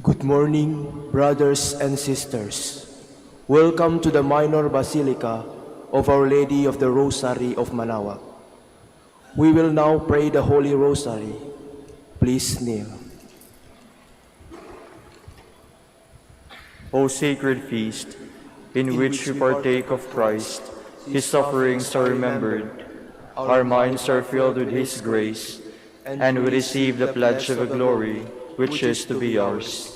Good morning, brothers and sisters. Welcome to the Minor Basilica of Our Lady of the Rosary of Manaoag. We will now pray the Holy Rosary. Please kneel. O sacred feast, in which we partake of Christ, His sufferings are remembered, our minds are filled with His grace, and we receive the pledge of a glory which is to be ours.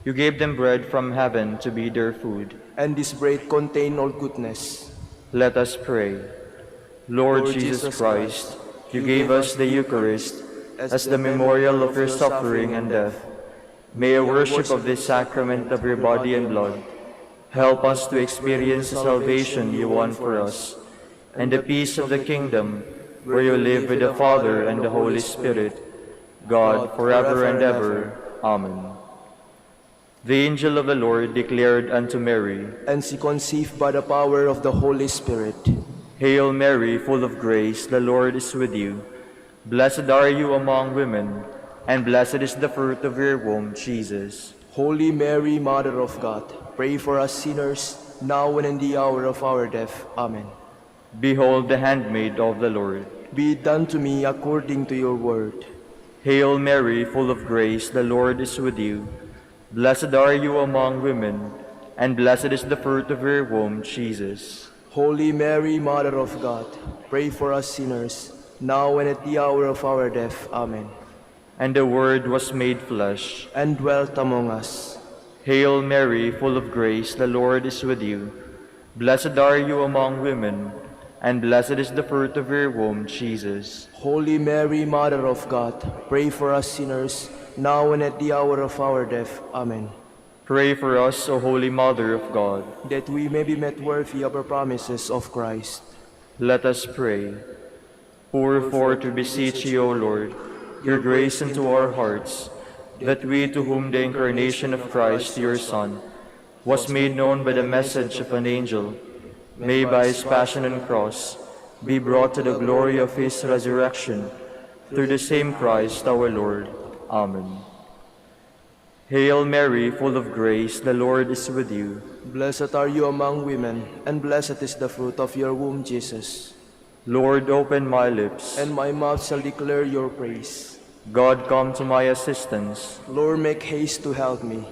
You gave them bread from heaven to be their food, And this bread contain all goodness. Let us pray. Lord Jesus Christ, you gave us the Eucharist as the memorial of your suffering and death. May a worship of this sacrament of your body and blood help us to experience the salvation you won for us, and the peace of the kingdom where you live with the Father and the Holy Spirit, God, forever and ever. Amen. The angel of the Lord declared unto Mary, And she conceived by the power of the Holy Spirit. Hail Mary, full of grace, the Lord is with you. Blessed are you among women, and blessed is the fruit of your womb, Jesus. Holy Mary, Mother of God, pray for us sinners, now and in the hour of our death. Amen. Behold the handmaid of the Lord. Be it done to me according to your word. Hail Mary, full of grace, the Lord is with you. Blessed are you among women, and blessed is the fruit of your womb, Jesus. Holy Mary, Mother of God, pray for us sinners, now and at the hour of our death. Amen. And the Word was made flesh, and dwelt among us. Hail Mary, full of grace, the Lord is with you. Blessed are you among women, and blessed is the fruit of your womb, Jesus. Holy Mary, Mother of God, pray for us sinners, now and at the hour of our death. Amen. Pray for us, O Holy Mother of God, that we may be made worthy of the promises of Christ. Let us pray. Pour forth, we beseech you, O Lord, your grace into our hearts, that we, to whom the incarnation of Christ, your Son, was made known by the message of an angel, may by his passion and cross be brought to the glory of his resurrection, through the same Christ our Lord. Amen. Hail Mary, full of grace, the Lord is with you. Blessed are you among women, and blessed is the fruit of your womb, Jesus. Lord, open my lips, and my mouth shall declare your praise. God, come to my assistance. Lord, make haste to help me.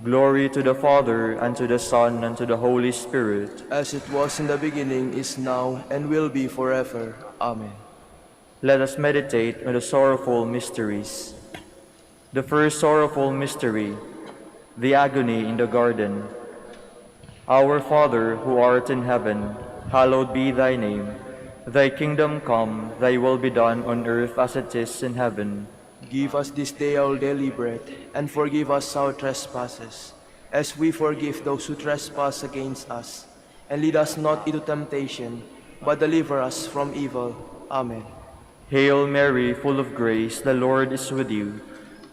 Glory to the Father, and to the Son, and to the Holy Spirit. As it was in the beginning, is now, and will be forever. Amen. Let us meditate on the sorrowful mysteries. The first sorrowful mystery, the agony in the garden. Our Father, who art in heaven, hallowed be thy name. Thy kingdom come, thy will be done on earth as it is in heaven. Give us this day our daily bread, and forgive us our trespasses, as we forgive those who trespass against us. And lead us not into temptation, but deliver us from evil. Amen. Hail Mary, full of grace, the Lord is with you.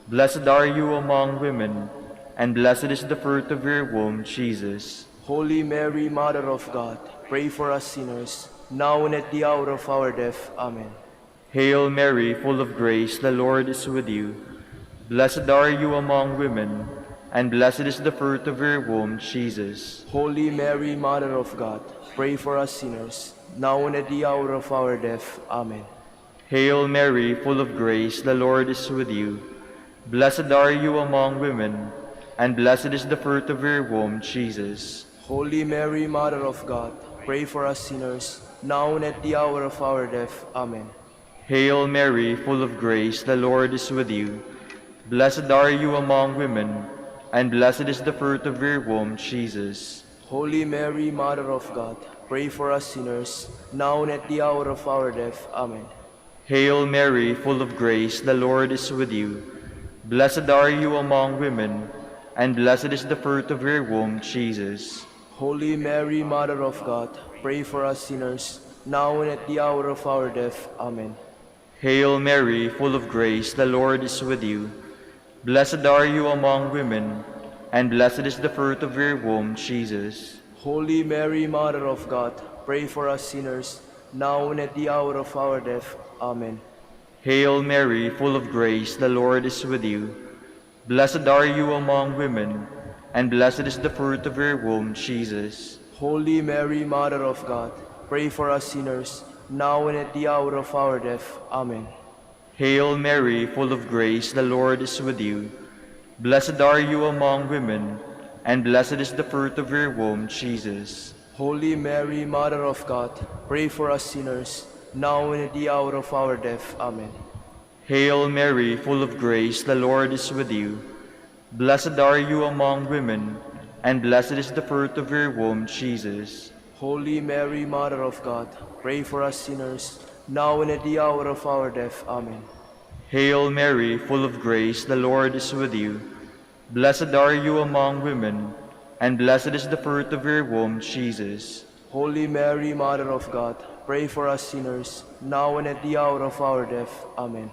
Blessed are you among women, and blessed is the fruit of your womb, Jesus. Holy Mary, Mother of God, pray for us sinners, now and at the hour of our death. Amen. Hail Mary, full of grace, the Lord is with you. Blessed are you among women, and blessed is the fruit of your womb, Jesus. Holy Mary, Mother of God, pray for us sinners, now and at the hour of our death. Amen. Hail Mary, full of grace, the Lord is with you. Blessed are you among women, and blessed is the fruit of your womb, Jesus. Holy Mary, Mother of God, pray for us sinners, now and at the hour of our death. Amen. Hail Mary, full of grace, the Lord is with you. Blessed are you among women, and blessed is the fruit of your womb, Jesus. Holy Mary, Mother of God, pray for us sinners, now and at the hour of our death. Amen. Hail Mary, full of grace, the Lord is with you. Blessed are you among women, and blessed is the fruit of your womb, Jesus. Holy Mary, Mother of God, pray for us sinners, now and at the hour of our death. Amen. Hail Mary, full of grace, the Lord is with you. Blessed are you among women, and blessed is the fruit of your womb, Jesus. Holy Mary, Mother of God, pray for us sinners, now and at the hour of our death. Amen. Hail Mary, full of grace, the Lord is with you. Blessed are you among women, and blessed is the fruit of your womb, Jesus. Holy Mary, Mother of God, pray for us sinners, now and at the hour of our death. Amen. Hail Mary, full of grace, the Lord is with you. Blessed are you among women, and blessed is the fruit of your womb, Jesus. Holy Mary, Mother of God, pray for us sinners, now and at the hour of our death. Amen. Hail Mary, full of grace, the Lord is with you. Blessed are you among women, and blessed is the fruit of your womb, Jesus. Holy Mary, Mother of God, pray for us sinners, now and at the hour of our death. Amen. Hail Mary, full of grace, the Lord is with you. Blessed are you among women, and blessed is the fruit of your womb, Jesus. Holy Mary, Mother of God, pray for us sinners, now and at the hour of our death. Amen.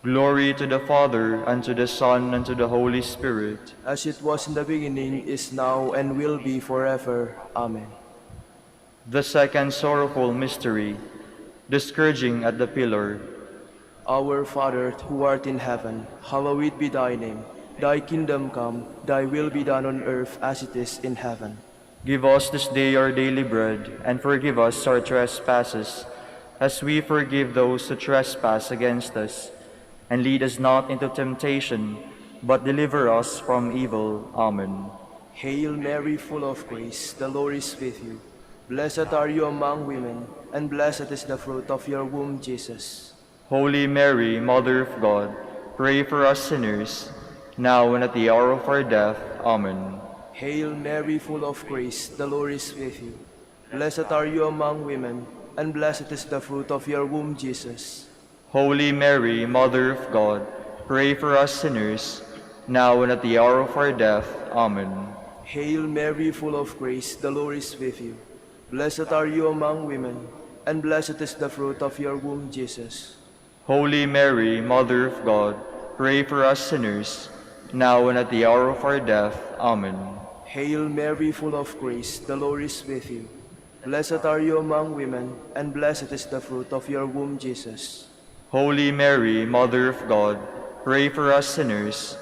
Glory to the Father, and to the Son, and to the Holy Spirit. As it was in the beginning, is now, and will be forever. Amen. The second sorrowful mystery, the scourging at the pillar. Our Father, who art in heaven, hallowed be thy name. Thy kingdom come, thy will be done on earth as it is in heaven. Give us this day our daily bread, and forgive us our trespasses, as we forgive those who trespass against us. And lead us not into temptation, but deliver us from evil. Amen. Hail Mary, full of grace, the Lord is with you. Blessed are you among women, and blessed is the fruit of your womb, Jesus. Holy Mary, Mother of God, pray for us sinners, now and at the hour of our death. Amen. Hail Mary, full of grace, the Lord is with you. Blessed are you among women, and blessed is the fruit of your womb, Jesus. Holy Mary, Mother of God, pray for us sinners, now and at the hour of our death. Amen. Hail Mary, full of grace, the Lord is with you. Blessed are you among women, and blessed is the fruit of your womb, Jesus. Holy Mary, Mother of God, pray for us sinners, now and at the hour of our death. Amen. Hail Mary, full of grace, the Lord is with you. Blessed are you among women, and blessed is the fruit of your womb, Jesus. Holy Mary, Mother of God, pray for us sinners,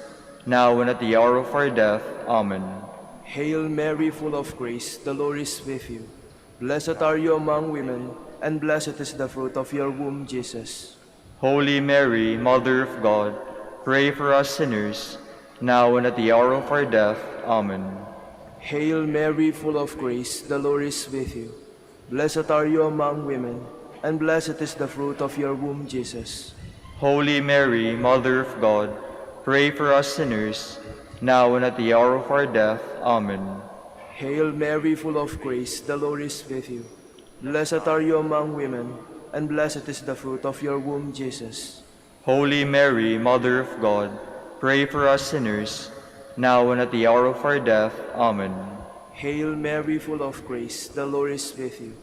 now and at the hour of our death. Amen. Hail Mary, full of grace, the Lord is with you. Blessed are you among women, and blessed is the fruit of your womb, Jesus. Holy Mary, Mother of God, pray for us sinners, now and at the hour of our death. Amen. Hail Mary, full of grace, the Lord is with you. Blessed are you among women, and blessed is the fruit of your womb, Jesus. Holy Mary, Mother of God, pray for us sinners, now and at the hour of our death. Amen. Hail Mary, full of grace, the Lord is with you. Blessed are you among women, and blessed is the fruit of your womb, Jesus. Holy Mary, Mother of God, pray for us sinners, now and at the hour of our death. Amen. Hail Mary, full of grace, the Lord is with you.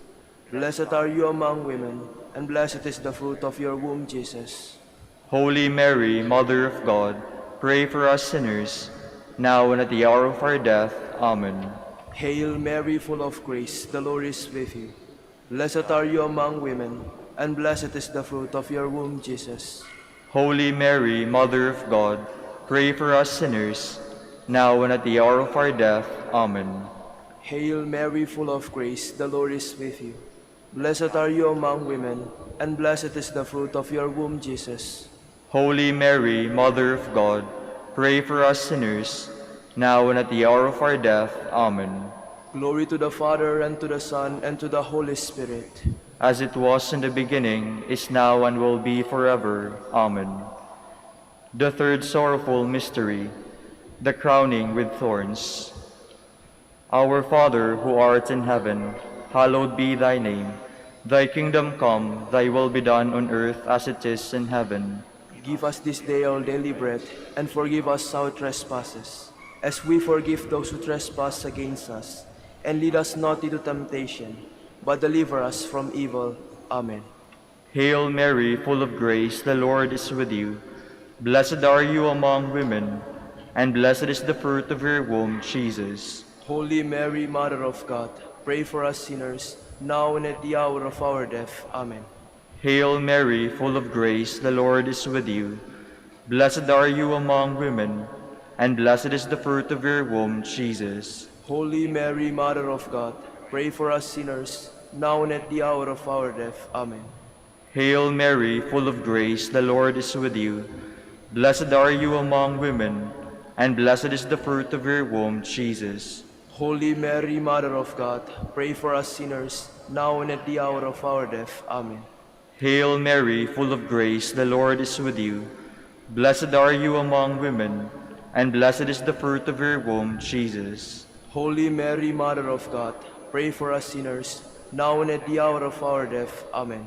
Blessed are you among women, and blessed is the fruit of your womb, Jesus. Holy Mary, Mother of God, pray for us sinners, now and at the hour of our death. Amen. Hail Mary, full of grace, the Lord is with you. Blessed are you among women, and blessed is the fruit of your womb, Jesus. Holy Mary, Mother of God, pray for us sinners, now and at the hour of our death. Amen. Hail Mary, full of grace, the Lord is with you. Blessed are you among women, and blessed is the fruit of your womb, Jesus. Holy Mary, Mother of God, pray for us sinners, now and at the hour of our death. Amen. Glory to the Father, and to the Son, and to the Holy Spirit. As it was in the beginning, is now, and will be forever. Amen. The third sorrowful mystery, the crowning with thorns. Our Father, who art in heaven, hallowed be thy name. Thy kingdom come, thy will be done on earth as it is in heaven. Give us this day our daily bread, and forgive us our trespasses, as we forgive those who trespass against us. And lead us not into temptation, but deliver us from evil. Amen. Hail Mary, full of grace, the Lord is with you. Blessed are you among women, and blessed is the fruit of your womb, Jesus. Holy Mary, Mother of God, pray for us sinners, now and at the hour of our death. Amen. Hail Mary, full of grace, the Lord is with you. Blessed are you among women, and blessed is the fruit of your womb, Jesus. Holy Mary, Mother of God, pray for us sinners, now and at the hour of our death. Amen. Hail Mary, full of grace, the Lord is with you. Blessed are you among women, and blessed is the fruit of your womb, Jesus. Holy Mary, Mother of God, pray for us sinners, now and at the hour of our death. Amen. Hail Mary, full of grace, the Lord is with you. Blessed are you among women, and blessed is the fruit of your womb, Jesus. Holy Mary, Mother of God, pray for us sinners, now and at the hour of our death. Amen.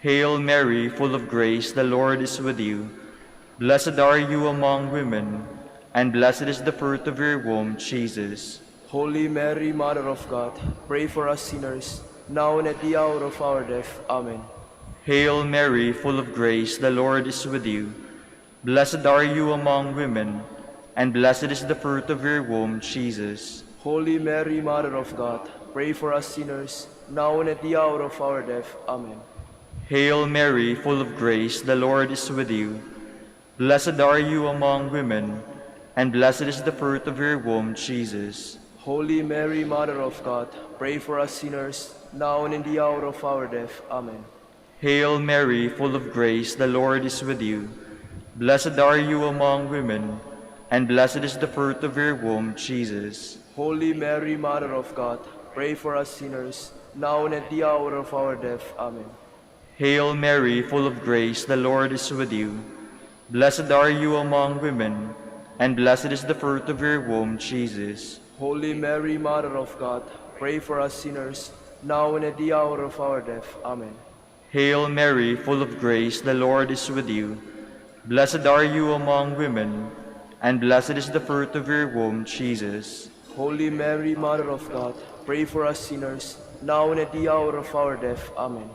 Hail Mary, full of grace, the Lord is with you. Blessed are you among women, and blessed is the fruit of your womb, Jesus. Holy Mary, Mother of God, pray for us sinners, now and at the hour of our death. Amen. Hail Mary, full of grace, the Lord is with you. Blessed are you among women, and blessed is the fruit of your womb, Jesus. Holy Mary, Mother of God, pray for us sinners, now and at the hour of our death. Amen. Hail Mary, full of grace, the Lord is with you. Blessed are you among women, and blessed is the fruit of your womb, Jesus. Holy Mary, Mother of God, pray for us sinners, now and in the hour of our death. Amen. Hail Mary, full of grace, the Lord is with you. Blessed are you among women, and blessed is the fruit of your womb, Jesus. Holy Mary, Mother of God, pray for us sinners, now and at the hour of our death. Amen. Hail Mary, full of grace, the Lord is with you. Blessed are you among women, and blessed is the fruit of your womb, Jesus. Holy Mary, Mother of God, pray for us sinners, now and at the hour of our death. Amen. Hail Mary, full of grace, the Lord is with you. Blessed are you among women, and blessed is the fruit of your womb, Jesus. Holy Mary, Mother of God, pray for us sinners, now and at the hour of our death. Amen.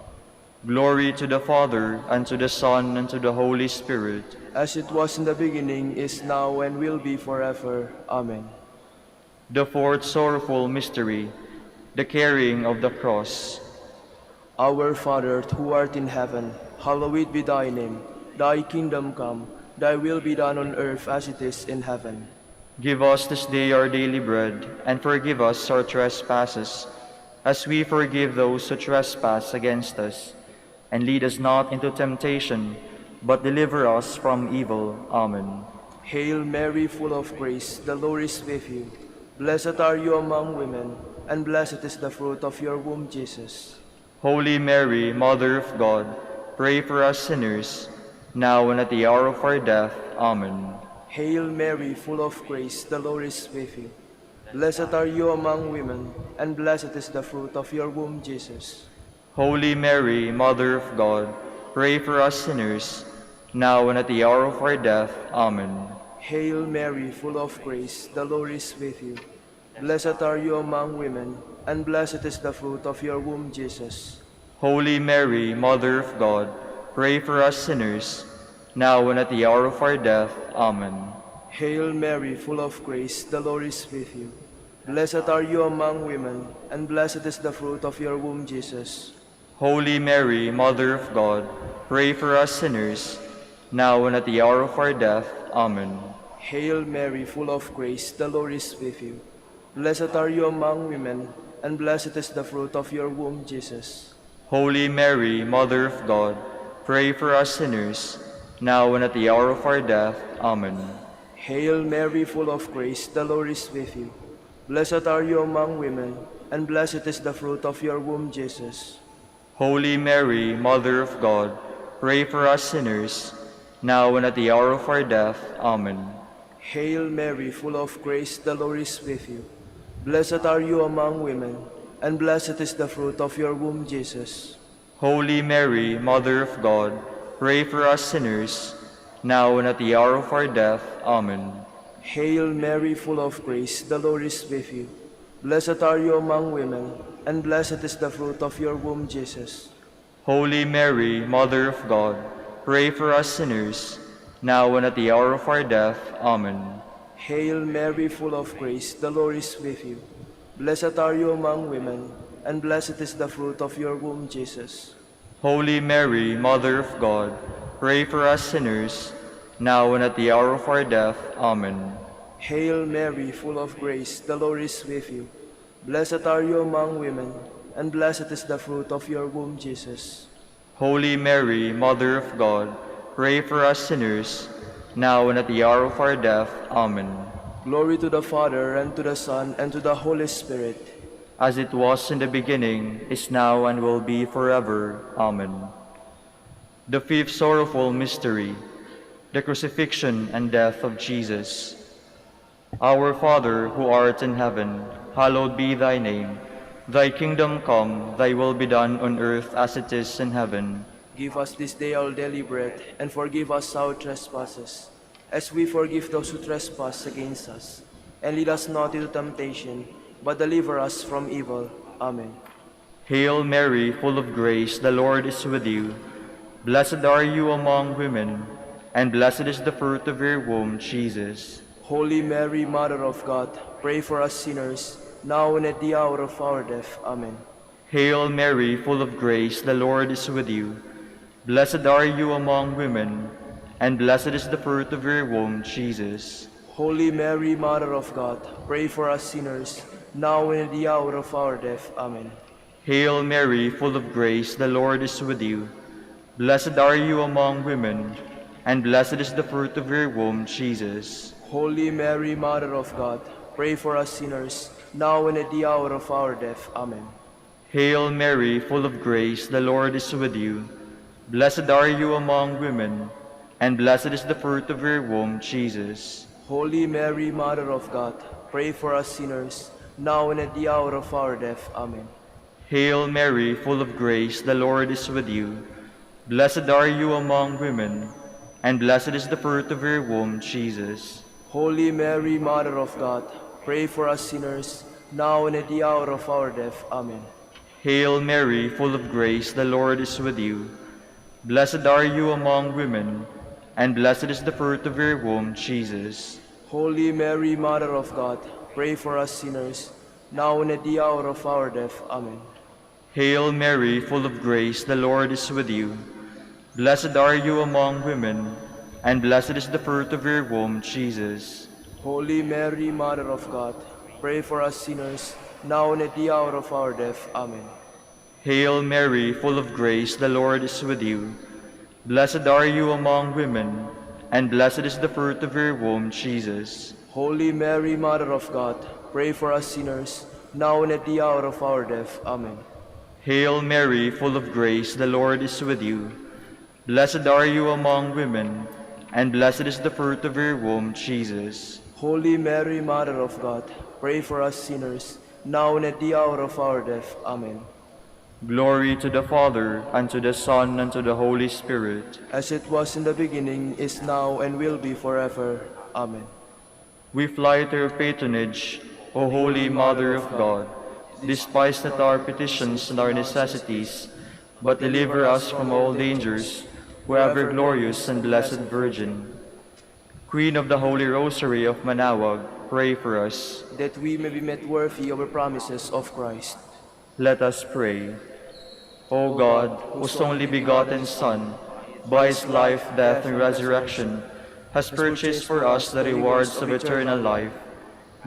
Glory to the Father, and to the Son, and to the Holy Spirit. As it was in the beginning, is now, and will be forever. Amen. The fourth sorrowful mystery, the carrying of the cross. Our Father, who art in heaven, hallowed be thy name. Thy kingdom come, thy will be done on earth as it is in heaven. Give us this day our daily bread, and forgive us our trespasses, as we forgive those who trespass against us. And lead us not into temptation, but deliver us from evil. Amen. Hail Mary, full of grace, the Lord is with you. Blessed are you among women, and blessed is the fruit of your womb, Jesus. Holy Mary, Mother of God, pray for us sinners, now and at the hour of our death. Amen. Hail Mary, full of grace, the Lord is with you. Blessed are you among women, and blessed is the fruit of your womb, Jesus. Holy Mary, Mother of God, pray for us sinners, now and at the hour of our death. Amen. Hail Mary, full of grace, the Lord is with you. Blessed are you among women, and blessed is the fruit of your womb, Jesus. Holy Mary, Mother of God, pray for us sinners, now and at the hour of our death. Amen. Hail Mary, full of grace, the Lord is with you. Blessed are you among women, and blessed is the fruit of your womb, Jesus. Holy Mary, Mother of God, pray for us sinners, now and at the hour of our death. Amen. Hail Mary, full of grace, the Lord is with you. Blessed are you among women, and blessed is the fruit of your womb, Jesus. Holy Mary, Mother of God, pray for us sinners, now and at the hour of our death. Amen. Hail Mary, full of grace, the Lord is with you. Blessed are you among women, and blessed is the fruit of your womb, Jesus. Holy Mary, Mother of God, pray for us sinners, now and at the hour of our death. Amen. Hail Mary, full of grace, the Lord is with you. Blessed are you among women, and blessed is the fruit of your womb, Jesus. Holy Mary, Mother of God, pray for us sinners, now and at the hour of our death. Amen. Hail Mary, full of grace, the Lord is with you. Blessed are you among women, and blessed is the fruit of your womb, Jesus. Holy Mary, Mother of God, pray for us sinners, now and at the hour of our death. Amen. Hail Mary, full of grace, the Lord is with you. Blessed are you among women, and blessed is the fruit of your womb, Jesus. Holy Mary, Mother of God, pray for us sinners, now and at the hour of our death. Amen. Hail Mary, full of grace, the Lord is with you. Blessed are you among women, and blessed is the fruit of your womb, Jesus. Holy Mary, Mother of God, pray for us sinners, now and at the hour of our death. Amen. Glory to the Father, and to the Son, and to the Holy Spirit. As it was in the beginning, is now, and will be forever. Amen. The fifth sorrowful mystery, the crucifixion and death of Jesus. Our Father, who art in heaven, hallowed be thy name. Thy kingdom come, thy will be done on earth as it is in heaven. Give us this day our daily bread, and forgive us our trespasses, as we forgive those who trespass against us. And lead us not into temptation, but deliver us from evil. Amen. Hail Mary, full of grace, the Lord is with you. Blessed are you among women, and blessed is the fruit of your womb, Jesus. Holy Mary, Mother of God, pray for us sinners, now and at the hour of our death. Amen. Hail Mary, full of grace, the Lord is with you. Blessed are you among women, and blessed is the fruit of your womb, Jesus. Holy Mary, Mother of God, pray for us sinners, now and at the hour of our death. Amen. Hail Mary, full of grace, the Lord is with you. Blessed are you among women, and blessed is the fruit of your womb, Jesus. Holy Mary, Mother of God, pray for us sinners, now and at the hour of our death. Amen. Hail Mary, full of grace, the Lord is with you. Blessed are you among women, and blessed is the fruit of your womb, Jesus. Holy Mary, Mother of God, pray for us sinners, now and at the hour of our death. Amen. Hail Mary, full of grace, the Lord is with you. Blessed are you among women, and blessed is the fruit of your womb, Jesus. Holy Mary, Mother of God, pray for us sinners, now and at the hour of our death. Amen. Hail Mary, full of grace, the Lord is with you. Blessed are you among women, and blessed is the fruit of your womb, Jesus. Holy Mary, Mother of God, pray for us sinners, now and at the hour of our death. Amen. Hail Mary, full of grace, the Lord is with you. Blessed are you among women, and blessed is the fruit of your womb, Jesus. Holy Mary, Mother of God, pray for us sinners, now and at the hour of our death. Amen. Hail Mary, full of grace, the Lord is with you. Blessed are you among women, and blessed is the fruit of your womb, Jesus. Holy Mary, Mother of God, pray for us sinners, now and at the hour of our death. Amen. Hail Mary, full of grace, the Lord is with you. Blessed are you among women, and blessed is the fruit of your womb, Jesus. Holy Mary, Mother of God, pray for us sinners, now and at the hour of our death. Amen. Glory to the Father, and to the Son, and to the Holy Spirit. As it was in the beginning, is now, and will be forever. Amen. We fly to your patronage, O Holy Mother of God. Despise not our petitions and our necessities, but deliver us from all dangers, O ever glorious and blessed Virgin. Queen of the Holy Rosary of Manaoag, pray for us. That we may be made worthy of the promises of Christ. Let us pray. O God, whose only begotten Son, by his life, death, and resurrection, has purchased for us the rewards of eternal life,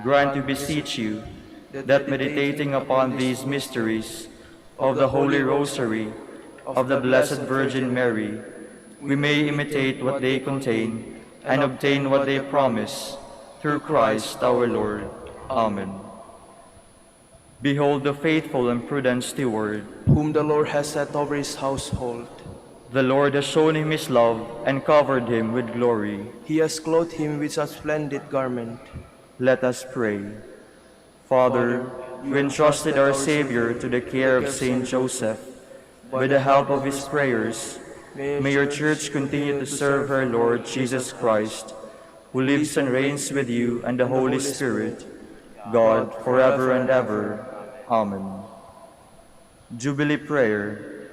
grant, we beseech you, that meditating upon these mysteries of the Holy Rosary of the Blessed Virgin Mary, we may imitate what they contain and obtain what they promise, through Christ our Lord. Amen. Behold the faithful and prudent steward, whom the Lord has set over his household. The Lord has shown him his love and covered him with glory. He has clothed him with a splendid garment. Let us pray. Father, you entrusted our Savior to the care of Saint Joseph. With the help of his prayers, may your Church continue to serve her Lord Jesus Christ, who lives and reigns with you and the Holy Spirit, God, forever and ever. Amen. Jubilee Prayer.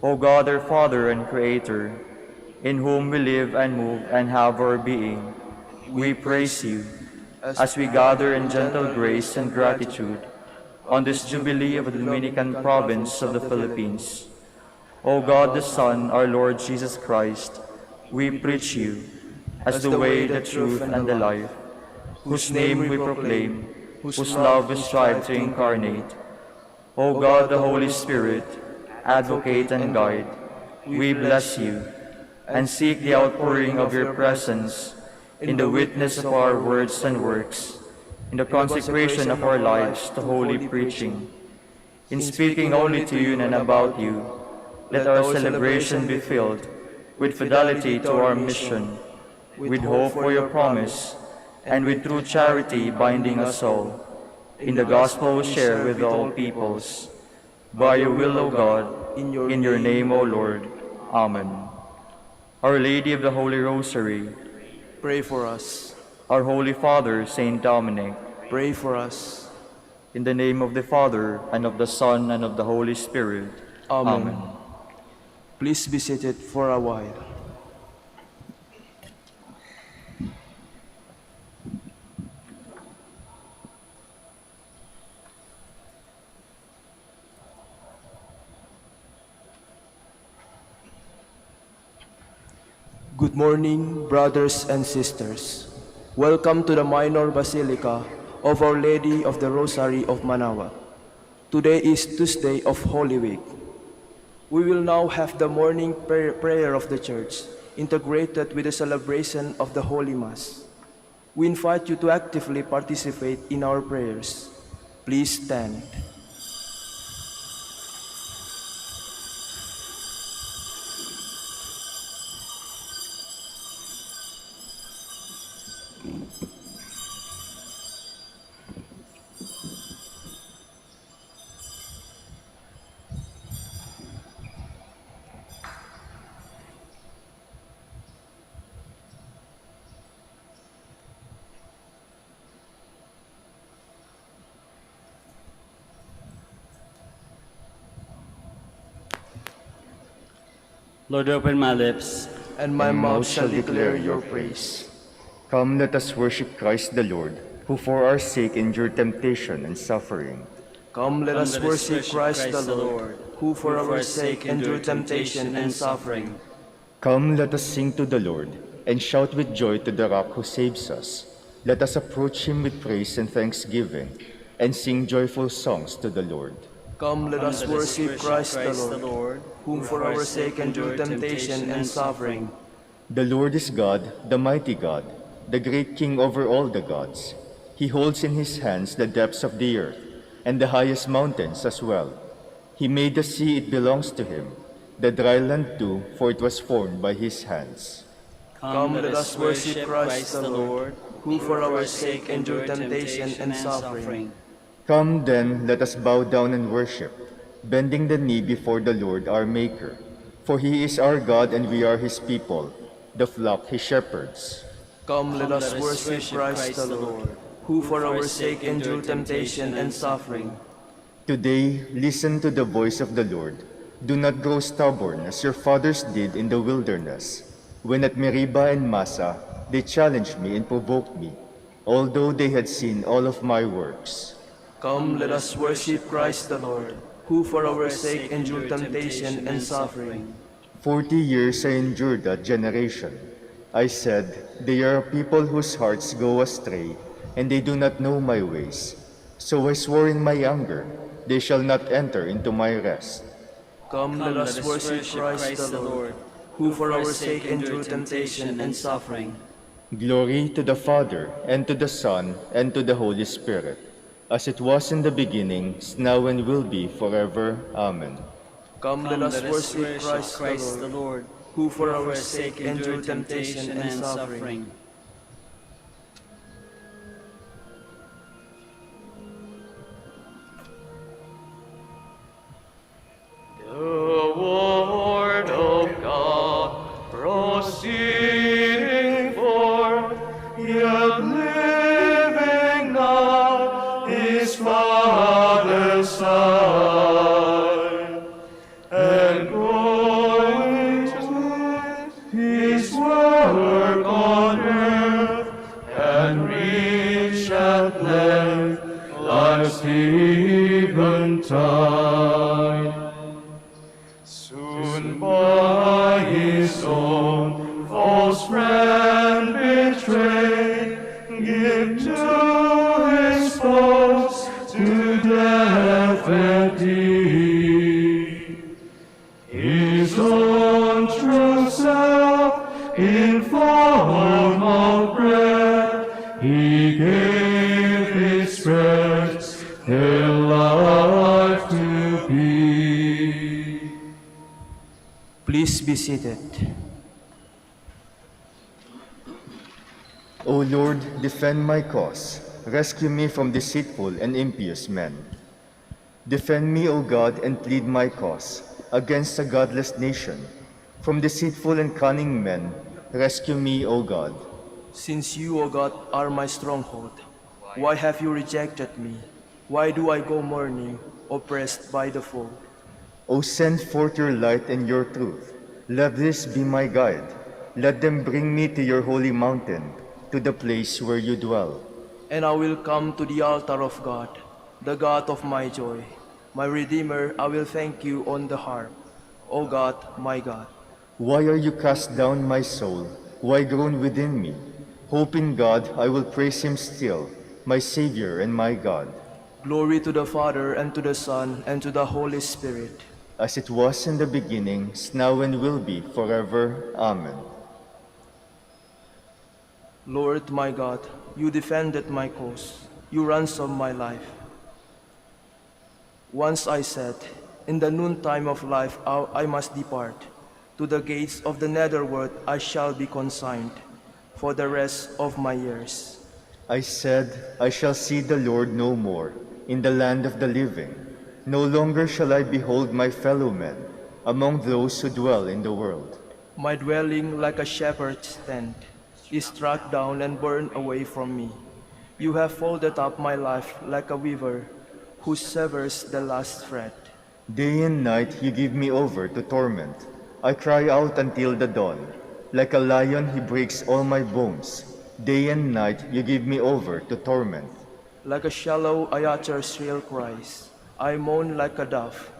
O God, our Father and Creator, in whom we live and move and have our being, we praise you as we gather in gentle grace and gratitude on this Jubilee of the Dominican province of the Philippines. O God the Son, our Lord Jesus Christ, we preach you as the way, the truth, and the life. whose name we proclaim, whose love we strive to incarnate. O God, the Holy Spirit, advocate and guide, we bless you, and seek the outpouring of your presence in the witness of our words and works, in the consecration of our lives to holy preaching, in speaking only to you and about you. Let our celebration be filled with fidelity to our mission, with hope for your promise, and with true charity binding us all. In the gospel we share with all peoples. By your will, O God, in your name, O Lord. Amen. Our Lady of the Holy Rosary, pray for us. our Holy Father, Saint Dominic, Pray for us. in the name of the Father, and of the Son, and of the Holy Spirit. Amen. Amen. Please be seated for a while. Good morning, brothers and sisters. Welcome to the Minor Basilica of Our Lady of the Rosary of Manaoag. Today is Tuesday of Holy Week. We will now have the morning prayer of the Church, integrated with the celebration of the Holy Mass. We invite you to actively participate in our prayers. Please stand. Lord, open my lips, And my mouth shall declare your praise. Come, let us worship Christ the Lord, who for our sake endured temptation and suffering. Come, let us worship Christ the Lord, who for our sake endured temptation and suffering. Come, let us sing to the Lord, and shout with joy to the Rock who saves us. Let us approach him with praise and thanksgiving, and sing joyful songs to the Lord. Come, let us worship Christ the Lord, whom for our sake endured temptation and suffering. The Lord is God, the mighty God, the great King over all the gods. He holds in his hands the depths of the earth, and the highest mountains as well. He made the sea, it belongs to him, the dry land too, for it was formed by his hands. Come, let us worship Christ the Lord, who for our sake endured temptation and suffering. Come then, let us bow down and worship, bending the knee before the Lord our Maker. For he is our God and we are his people, the flock he shepherds. Come, let us worship Christ the Lord, who for our sake endured temptation and suffering. Today, listen to the voice of the Lord. Do not grow stubborn as your fathers did in the wilderness, when at Meribah and Massa they challenged me and provoked me, although they had seen all of my works. Come, let us worship Christ the Lord, who for our sake endured temptation and suffering. 40 years I endured that generation. I said, they are a people whose hearts go astray, and they do not know my ways. So I swore in my anger, they shall not enter into my rest. Come, let us worship Christ the Lord, who for our sake endured temptation and suffering. Glory to the Father, and to the Son, and to the Holy Spirit, as it was in the beginning, is now and will be forever. Amen. Come, let us worship Christ the Lord, who for our sake endured temptation and suffering. The word of God proceeding forth, yet living now, His Father's side, and growing to His work on earth, and reach at length life's eventide. Soon by his own false friend betrayed, give to his foes, to death indeed. His own true self, in form of bread, he gave his friends their life to be. Please be seated. O Lord, defend my cause. Rescue me from deceitful and impious men. Defend me, O God, and plead my cause against a godless nation. From deceitful and cunning men, rescue me, O God. Since you, O God, are my stronghold, why have you rejected me? Why do I go mourning, oppressed by the foe? O send forth your light and your truth. Let this be my guide. Let them bring me to your holy mountain, to the place where you dwell. And I will come to the altar of God, the God of my joy. My Redeemer, I will thank you on the harp. O God, my God. Why are you cast down, my soul? Why groan within me? Hope in God, I will praise him still, my Savior and my God. Glory to the Father, and to the Son, and to the Holy Spirit. As it was in the beginning, is now and will be, forever. Amen. Lord my God, you defended my cause. You ransomed my life. Once I said, in the noontime of life I must depart. To the gates of the netherworld I shall be consigned for the rest of my years. I said, I shall see the Lord no more in the land of the living. No longer shall I behold my fellow men among those who dwell in the world. My dwelling, like a shepherd's tent, is struck down and burned away from me. You have folded up my life like a weaver who severs the last thread. Day and night you give me over to torment. I cry out until the dawn. Like a lion he breaks all my bones. Day and night you give me over to torment. Like a shallow I utter shrill cries. I moan like a dove.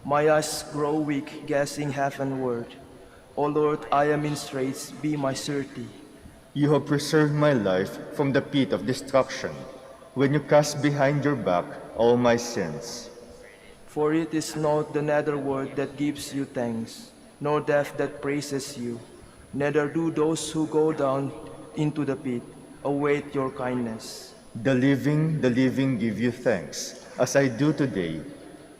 My eyes grow weak, gazing heavenward. O Lord, I am in straits, be my surety. You have preserved my life from the pit of destruction, when you cast behind your back all my sins. For it is not the netherworld that gives you thanks, nor death that praises you. Neither do those who go down into the pit await your kindness. The living give you thanks, as I do today.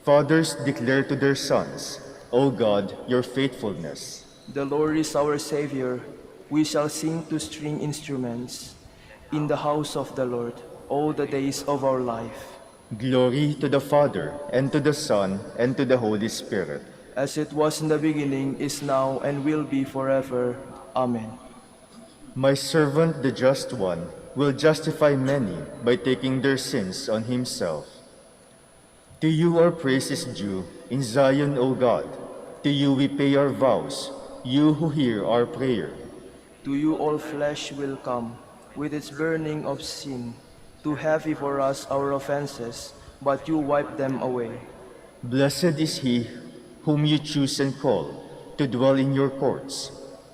Fathers declare to their sons, O God, your faithfulness. The Lord is our Savior. We shall sing to string instruments in the house of the Lord all the days of our life. Glory to the Father, and to the Son, and to the Holy Spirit. As it was in the beginning, is now, and will be forever. Amen. My servant, the Just One, will justify many by taking their sins on himself. To you our praise is due, in Zion, O God. To you we pay our vows, you who hear our prayer. To you all flesh will come, with its burning of sin. Too heavy for us our offenses, but you wipe them away. Blessed is he whom you choose and call to dwell in your courts.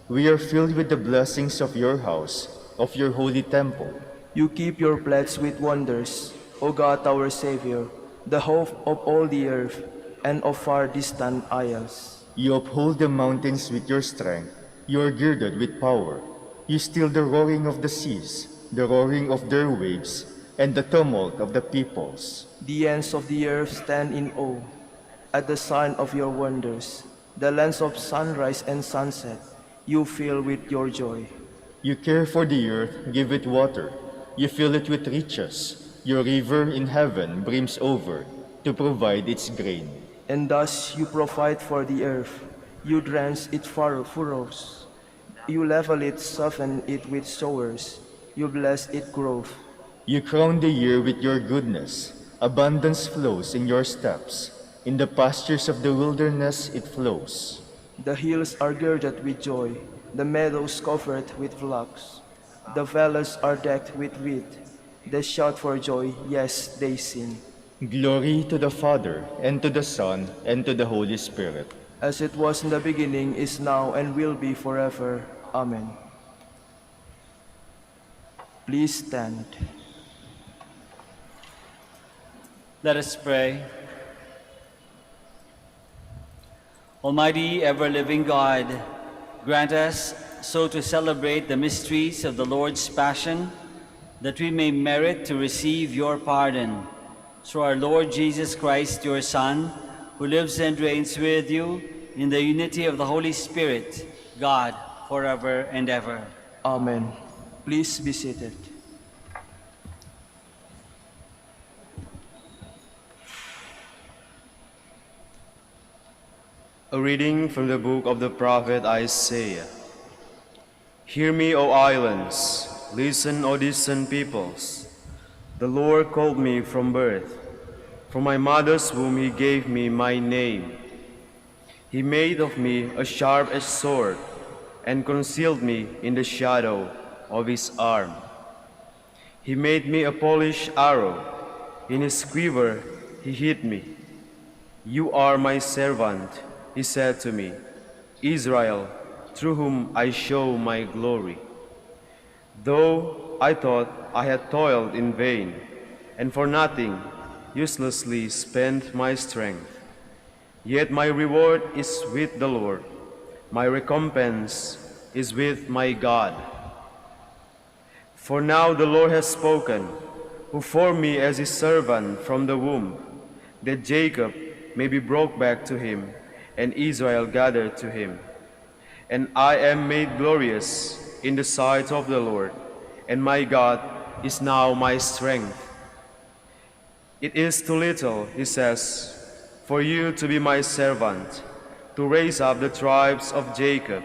We are filled with the blessings of your house, of your holy temple. You keep your pledge with wonders, O God our Savior, the hope of all the earth and of far distant isles. You uphold the mountains with your strength. You are girded with power. You still the roaring of the seas, the roaring of their waves, and the tumult of the peoples. The ends of the earth stand in awe at the sign of your wonders. The lands of sunrise and sunset you fill with your joy. You care for the earth, give it water. You fill it with riches. Your river in heaven brims over to provide its grain. And thus you provide for the earth. You drench its furrows. You level it, soften it with showers. You bless its growth. You crown the year with your goodness. Abundance flows in your steps. In the pastures of the wilderness it flows. The hills are girded with joy, the meadows covered with flocks. The valleys are decked with wheat. They shout for joy, yes, they sing. Glory to the Father, and to the Son, and to the Holy Spirit. As it was in the beginning, is now, and will be forever. Amen. Please stand. Let us pray. Almighty, ever-living God, grant us so to celebrate the mysteries of the Lord's Passion that we may merit to receive your pardon. Through our Lord Jesus Christ, your Son, who lives and reigns with you in the unity of the Holy Spirit, God, forever and ever. Amen. Please be seated. A reading from the book of the prophet Isaiah. Hear me, O islands, listen, O distant peoples. The Lord called me from birth. From my mother's womb he gave me my name. He made of me a sharp-edged sword and concealed me in the shadow of his arm. He made me a polished arrow. In his quiver he hid me. You are my servant, he said to me, Israel, through whom I show my glory. Though I thought I had toiled in vain, and for nothing uselessly spent my strength, yet my reward is with the Lord, my recompense is with my God. For now the Lord has spoken, who formed me as his servant from the womb, that Jacob may be brought back to him, and Israel gathered to him. And I am made glorious in the sight of the Lord, and my God is now my strength. It is too little, he says, for you to be my servant, to raise up the tribes of Jacob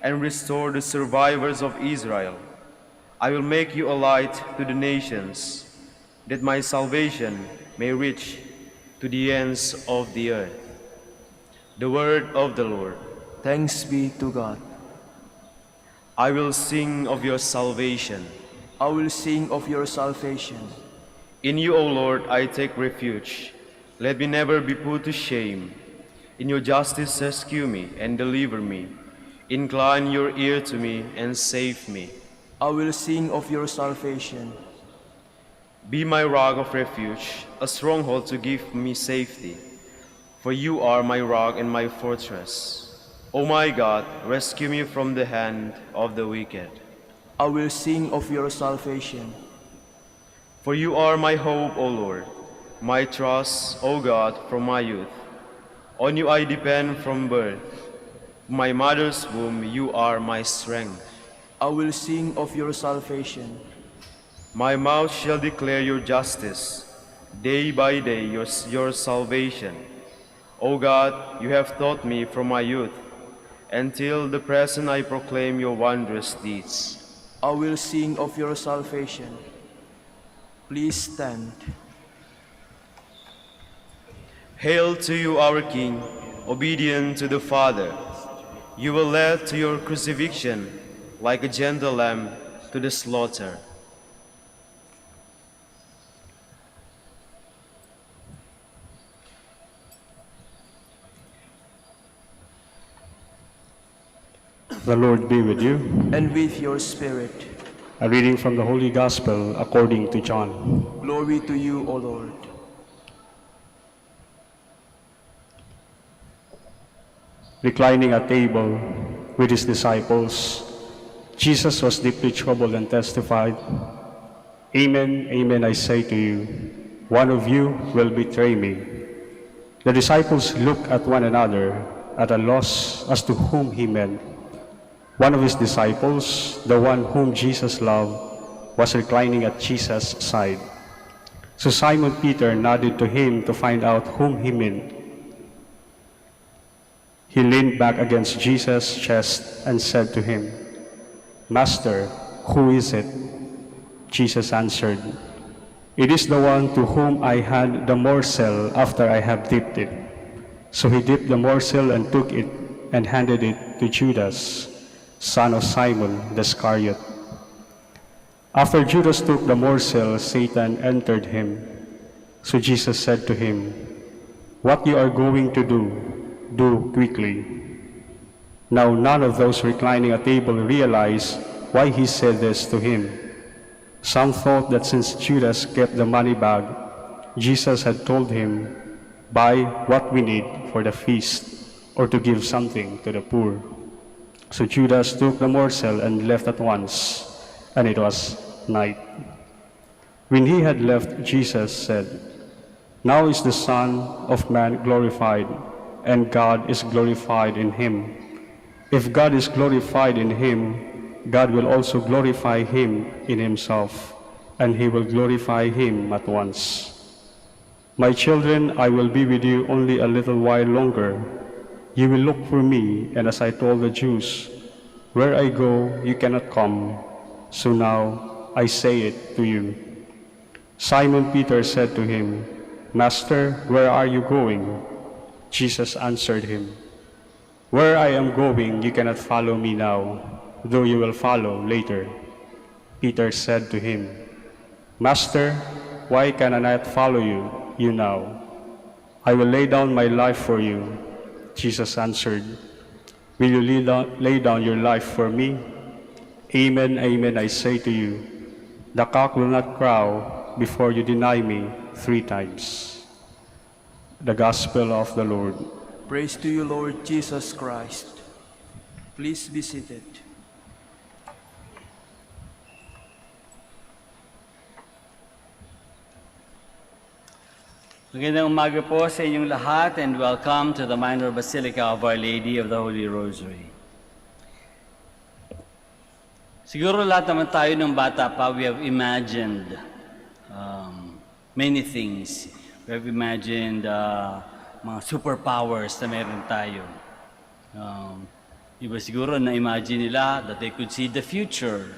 and restore the survivors of Israel. I will make you a light to the nations, that my salvation may reach to the ends of the earth. The word of the Lord. Thanks be to God. I will sing of your salvation. I will sing of your salvation. In you, O Lord, I take refuge. Let me never be put to shame. In your justice rescue me and deliver me. Incline your ear to me and save me. I will sing of your salvation. Be my rock of refuge, a stronghold to give me safety. For you are my rock and my fortress. O my God, rescue me from the hand of the wicked. I will sing of your salvation. For you are my hope, O Lord, my trust, O God, from my youth. On you I depend from birth. From my mother's womb you are my strength. I will sing of your salvation. My mouth shall declare your justice, day by day your salvation. O God, you have taught me from my youth. Until the present I proclaim your wondrous deeds. I will sing of your salvation. Please stand. Hail to you, our King, obedient to the Father. You were led to your crucifixion like a gentle lamb to the slaughter. The Lord be with you. And with your spirit. A reading from the Holy Gospel according to John. Glory to you, O Lord. Reclining at table with his disciples, Jesus was deeply troubled and testified, Amen, amen, I say to you, one of you will betray me. The disciples looked at one another at a loss as to whom he meant. One of his disciples, the one whom Jesus loved, was reclining at Jesus' side. So Simon Peter nodded to him to find out whom he meant. He leaned back against Jesus' chest and said to him, Master, who is it? Jesus answered, It is the one to whom I hand the morsel after I have dipped it. So he dipped the morsel and took it and handed it to Judas, son of Simon the Iscariot. After Judas took the morsel, Satan entered him. So Jesus said to him, What you are going to do, do quickly. Now none of those reclining at table realized why he said this to him. Some thought that since Judas kept the money bag, Jesus had told him, "Buy what we need for the feast, or to give something to the poor." So Judas took the morsel and left at once, and it was night. When he had left, Jesus said, "Now is the Son of Man glorified, and God is glorified in him. If God is glorified in him, God will also glorify him in himself, and he will glorify him at once. My children, I will be with you only a little while longer. You will look for me, and as I told the Jews, where I go, you cannot come. So now I say it to you." Simon Peter said to him, "Master, where are you going?" Jesus answered him, "Where I am going, you cannot follow me now, though you will follow later." Peter said to him, "Master, why can I not follow you now? I will lay down my life for you." Jesus answered, "Will you lay down your life for me? Amen, amen, I say to you, the cock will not crow before you deny me 3 times. The Gospel of the Lord. Praise to you, Lord Jesus Christ. Please be seated. Magandang umaga po sa inyong lahat and welcome to the Minor Basilica of Our Lady of the Holy Rosary. Siguro lahat naman tayo ng bata pa, we have imagined many things. We have imagined mga superpowers na meron tayo. Iba siguro na-imagine nila that they could see the future.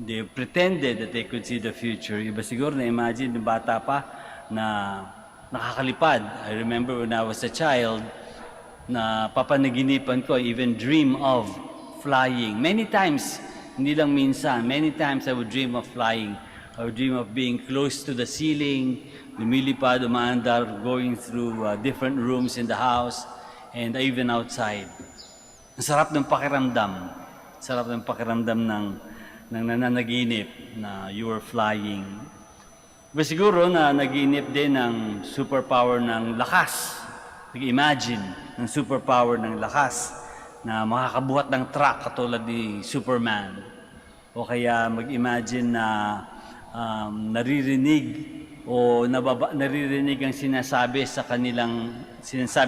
They pretended that they could see the future. Iba siguro na-imagine ng bata pa na nakakalipad. I remember when I was a child, na papanaginipan ko, I even dream of flying. Many times, hindi lang minsan, many times I would dream of flying. I would dream of being close to the ceiling, lumilipad, umaandar, going through different rooms in the house, and even outside. Ang sarap ng pakiramdam. Sarap ng pakiramdam ng nananaginip na you were flying. But siguro na naginip din ng superpower ng lakas. Nag-imagine ng superpower ng lakas na makakabuhat ng truck katulad ni Superman. O kaya mag-imagine na naririnig naririnig ang sinasabi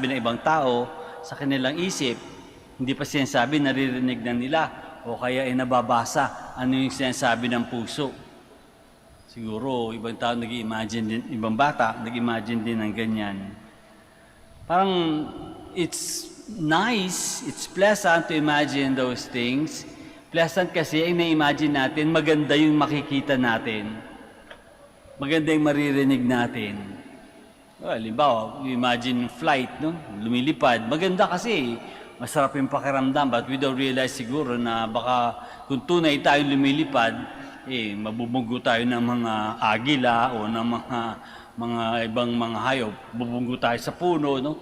ng ibang tao sa kanilang isip. Hindi pa sinasabi, naririnig na nila. O kaya ay nababasa ano yung sinasabi ng puso. Siguro, ibang tao nag-imagine din, ibang bata nag-imagine din ng ganyan. Parang, it's nice, it's pleasant to imagine those things. Pleasant kasi ay na-imagine natin, maganda yung makikita natin. Maganda yung maririnig natin. Well, halimbawa, imagine flight, no? Lumilipad. Maganda kasi, masarap yung pakiramdam, but we don't realize siguro na baka kung tunay tayong lumilipad, mabubunggo tayo ng mga agila o ng mga ibang mga hayop. Bubunggo tayo sa puno, no?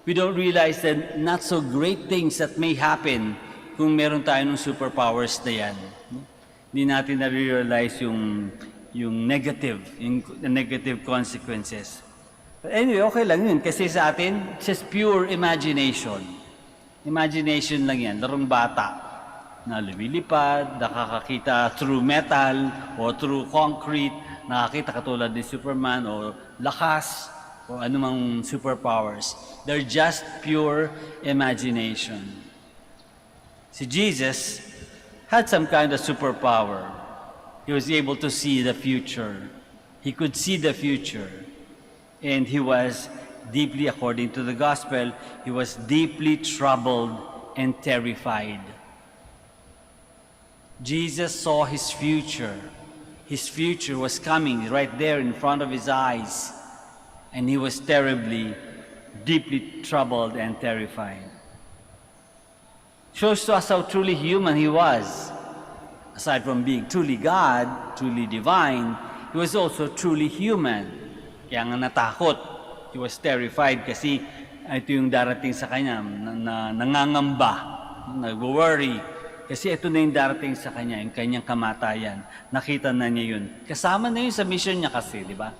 We don't realize that not so great things that may happen kung meron tayo ng superpowers na yan. No? Hindi natin na-realize yung negative consequences. But anyway, okay lang yun. Kasi sa atin, it's just pure imagination. Imagination lang yan, larong bata na lumilipad, nakakakita through metal o through concrete, nakakita katulad ni Superman o lakas o anumang superpowers. They're just pure imagination. Si Jesus had some kind of superpower. He was able to see the future. He could see the future. And he was deeply, according to the gospel, he was deeply troubled and terrified. Jesus saw his future. His future was coming right there in front of his eyes. And he was terribly, deeply troubled and terrified. Shows to us how truly human he was. Aside from being truly God, truly divine, he was also truly human. Kaya nga natakot. He was terrified kasi ito yung darating sa kanya, nangangamba, nag-worry. Kasi ito na yung darating sa kanya, yung kanyang kamatayan. Nakita na niya yun. Kasama na yun sa mission niya kasi, di ba?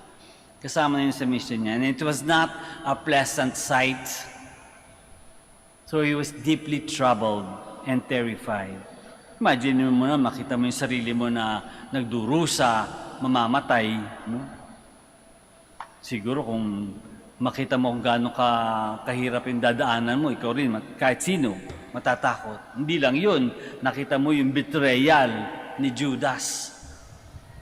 Kasama na yun sa mission niya. And it was not a pleasant sight. So he was deeply troubled and terrified. Imagine mo na, makita mo yung sarili mo na nagdurusa, mamamatay. No? Siguro kung makita mo kung gaano kahirap yung dadaanan mo, ikaw rin, kahit sino, matatakot. Hindi lang yun, nakita mo yung betrayal ni Judas.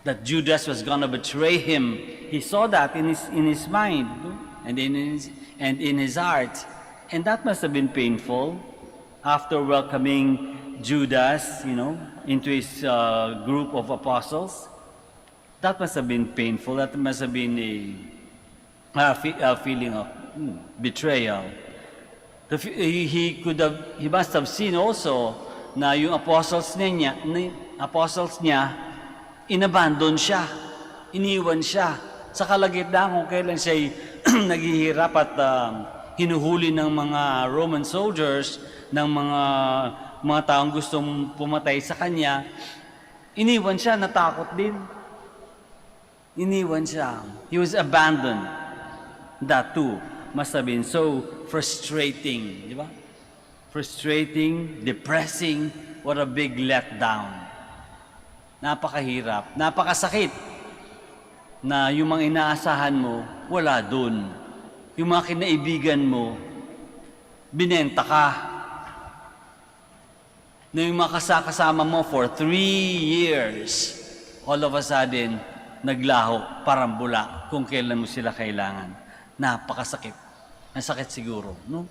That Judas was gonna betray him. He saw that in his mind, no? and in his heart. And that must have been painful after welcoming Judas, into his group of apostles. That must have been painful. That must have been a feeling of betrayal. He must have seen also na yung apostles niya, inabandon siya, iniwan siya sa kalagitnaan kung kailan siya naghihirap at hinuhuli ng mga Roman soldiers, ng mga taong gustong pumatay sa kanya. Iniwan siya, natakot din. Iniwan siya. He was abandoned. That too must have been so frustrating, di ba? Frustrating, depressing, what a big letdown. Napakahirap, napakasakit na yung mga inaasahan mo, wala dun. Yung mga kinaibigan mo, binenta ka. Na yung mga kasama mo for 3 years, all of a sudden, naglaho, parang bula, kung kailan mo sila kailangan. Napakasakit. Nasakit siguro, no?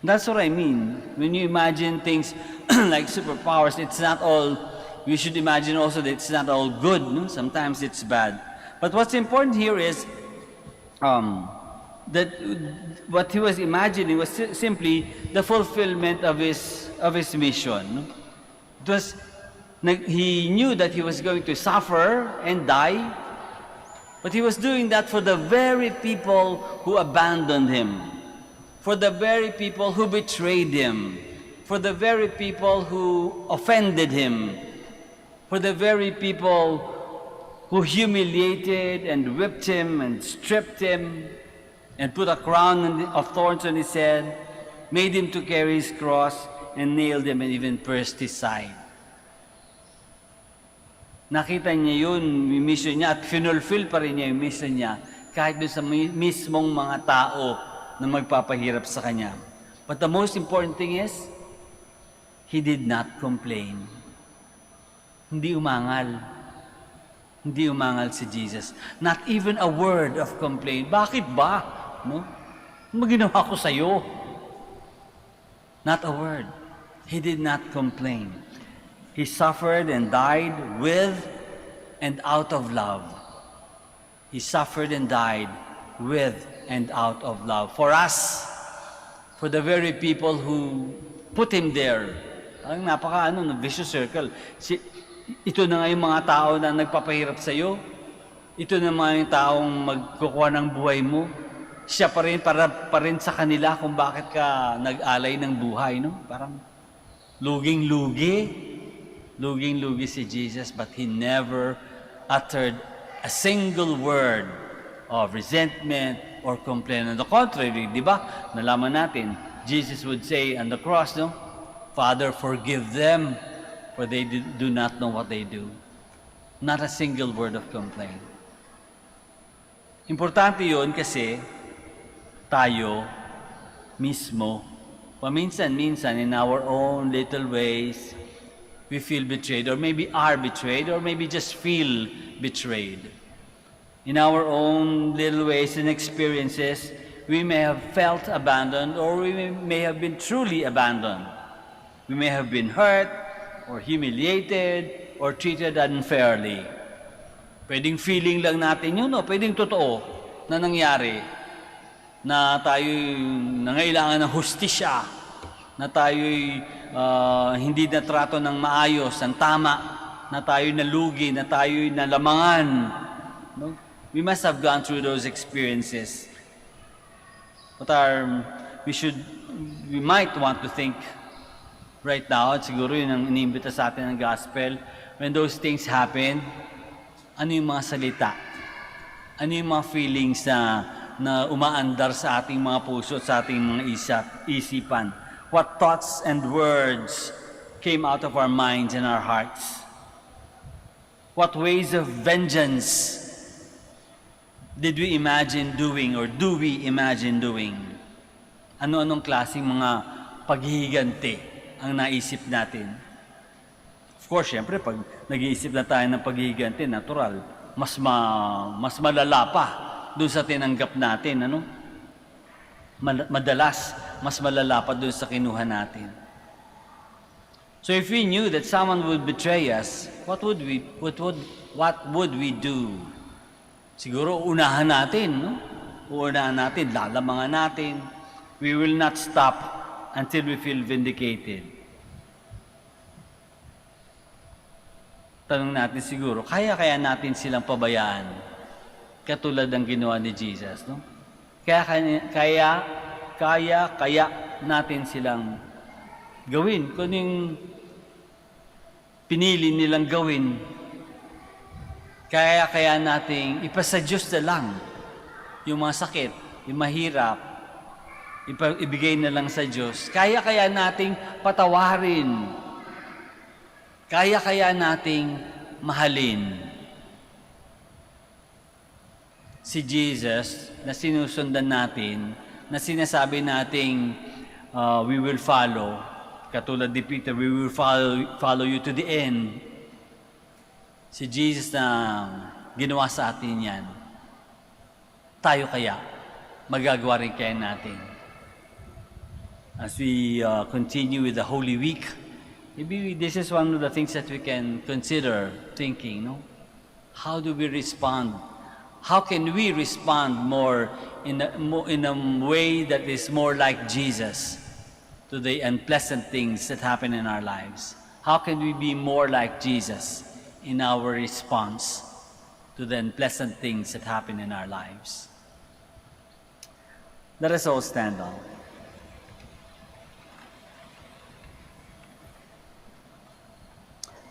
That's what I mean. When you imagine things like superpowers, it's not all, we should imagine also that it's not all good, no? Sometimes it's bad. But what's important here is, that what he was imagining was simply the fulfillment of his mission. No? It was, he knew that he was going to suffer and die, but he was doing that for the very people who abandoned him, for the very people who betrayed him, for the very people who offended him, for the very people who humiliated and whipped him and stripped him and put a crown of thorns on his head, made him to carry his cross, and nailed him and even pierced his side. Nakita niya yun, yung mission niya, at finulfill pa rin niya yung mission niya, kahit doon sa mismong mga tao na magpapahirap sa kanya. But the most important thing is, he did not complain. Hindi umangal. Hindi umangal si Jesus. Not even a word of complaint. Bakit ba? No? Ano ginawa ko sa'yo? Not a word. He did not complain. He suffered and died with and out of love. He suffered and died with and out of love. For us, for the very people who put him there. Ang vicious circle. Ito na nga yung mga tao na nagpapahirap sa iyo. Ito na mga yung taong magkukuha ng buhay mo. Siya pa rin, para pa rin sa kanila kung bakit ka nag-alay ng buhay. No? Parang luging-lugi. Luging-lugi si Jesus, but he never uttered a single word of resentment or complaint. On the contrary, di ba? Nalaman natin, Jesus would say on the cross, no? Father, forgive them, for they do not know what they do. Not a single word of complaint. Importante yun kasi tayo mismo, paminsan-minsan in our own little ways, we feel betrayed, or maybe are betrayed, or maybe just feel betrayed. In our own little ways and experiences, we may have felt abandoned, or we may have been truly abandoned. We may have been hurt, or humiliated, or treated unfairly. Pwedeng feeling lang natin yun, o pwedeng totoo na nangyari, na tayo'y nangailangan ng hustisya, na tayo'y hindi natrato ng maayos, ng tama, na tayo'y nalugi, na tayo'y nalamangan. No? We must have gone through those experiences. But we might want to think right now, at siguro yun ang iniimbita sa atin ng gospel, when those things happen, ano yung mga salita? Ano yung mga feelings na umaandar sa ating mga puso, sa ating mga isipan? What thoughts and words came out of our minds and our hearts? What ways of vengeance did we imagine doing or do we imagine doing? Ano-anong klaseng mga paghihiganti ang naisip natin? Of course, syempre, pag nag-iisip na tayo ng paghihiganti, natural, mas malala pa doon sa tinanggap natin, ano? Madalas, mas malala pa doon sa kinuha natin. So if we knew that someone would betray us, what would we do? Siguro unahan natin, no? Uunahan natin, lalamangan natin. We will not stop until we feel vindicated. Tanong natin siguro, kaya natin silang pabayaan katulad ng ginawa ni Jesus, no? Kaya natin silang gawin kung yung pinili nilang gawin. Kaya nating ipasa Diyos na lang yung mga sakit, yung mahirap, ibigay na lang sa Diyos. Kaya nating patawarin. Kaya nating mahalin. Si Jesus na sinusundan natin, na sinasabi nating we will follow, katulad ni Peter, we will follow you to the end. Si Jesus na ginawa sa atin yan, tayo kaya, magagawa rin kaya natin. As we continue with the Holy Week, maybe this is one of the things that we can consider thinking, no? How do we respond? How can we respond more in a way that is more like Jesus to the unpleasant things that happen in our lives? How can we be more like Jesus in our response to the unpleasant things that happen in our lives? Let us all stand up.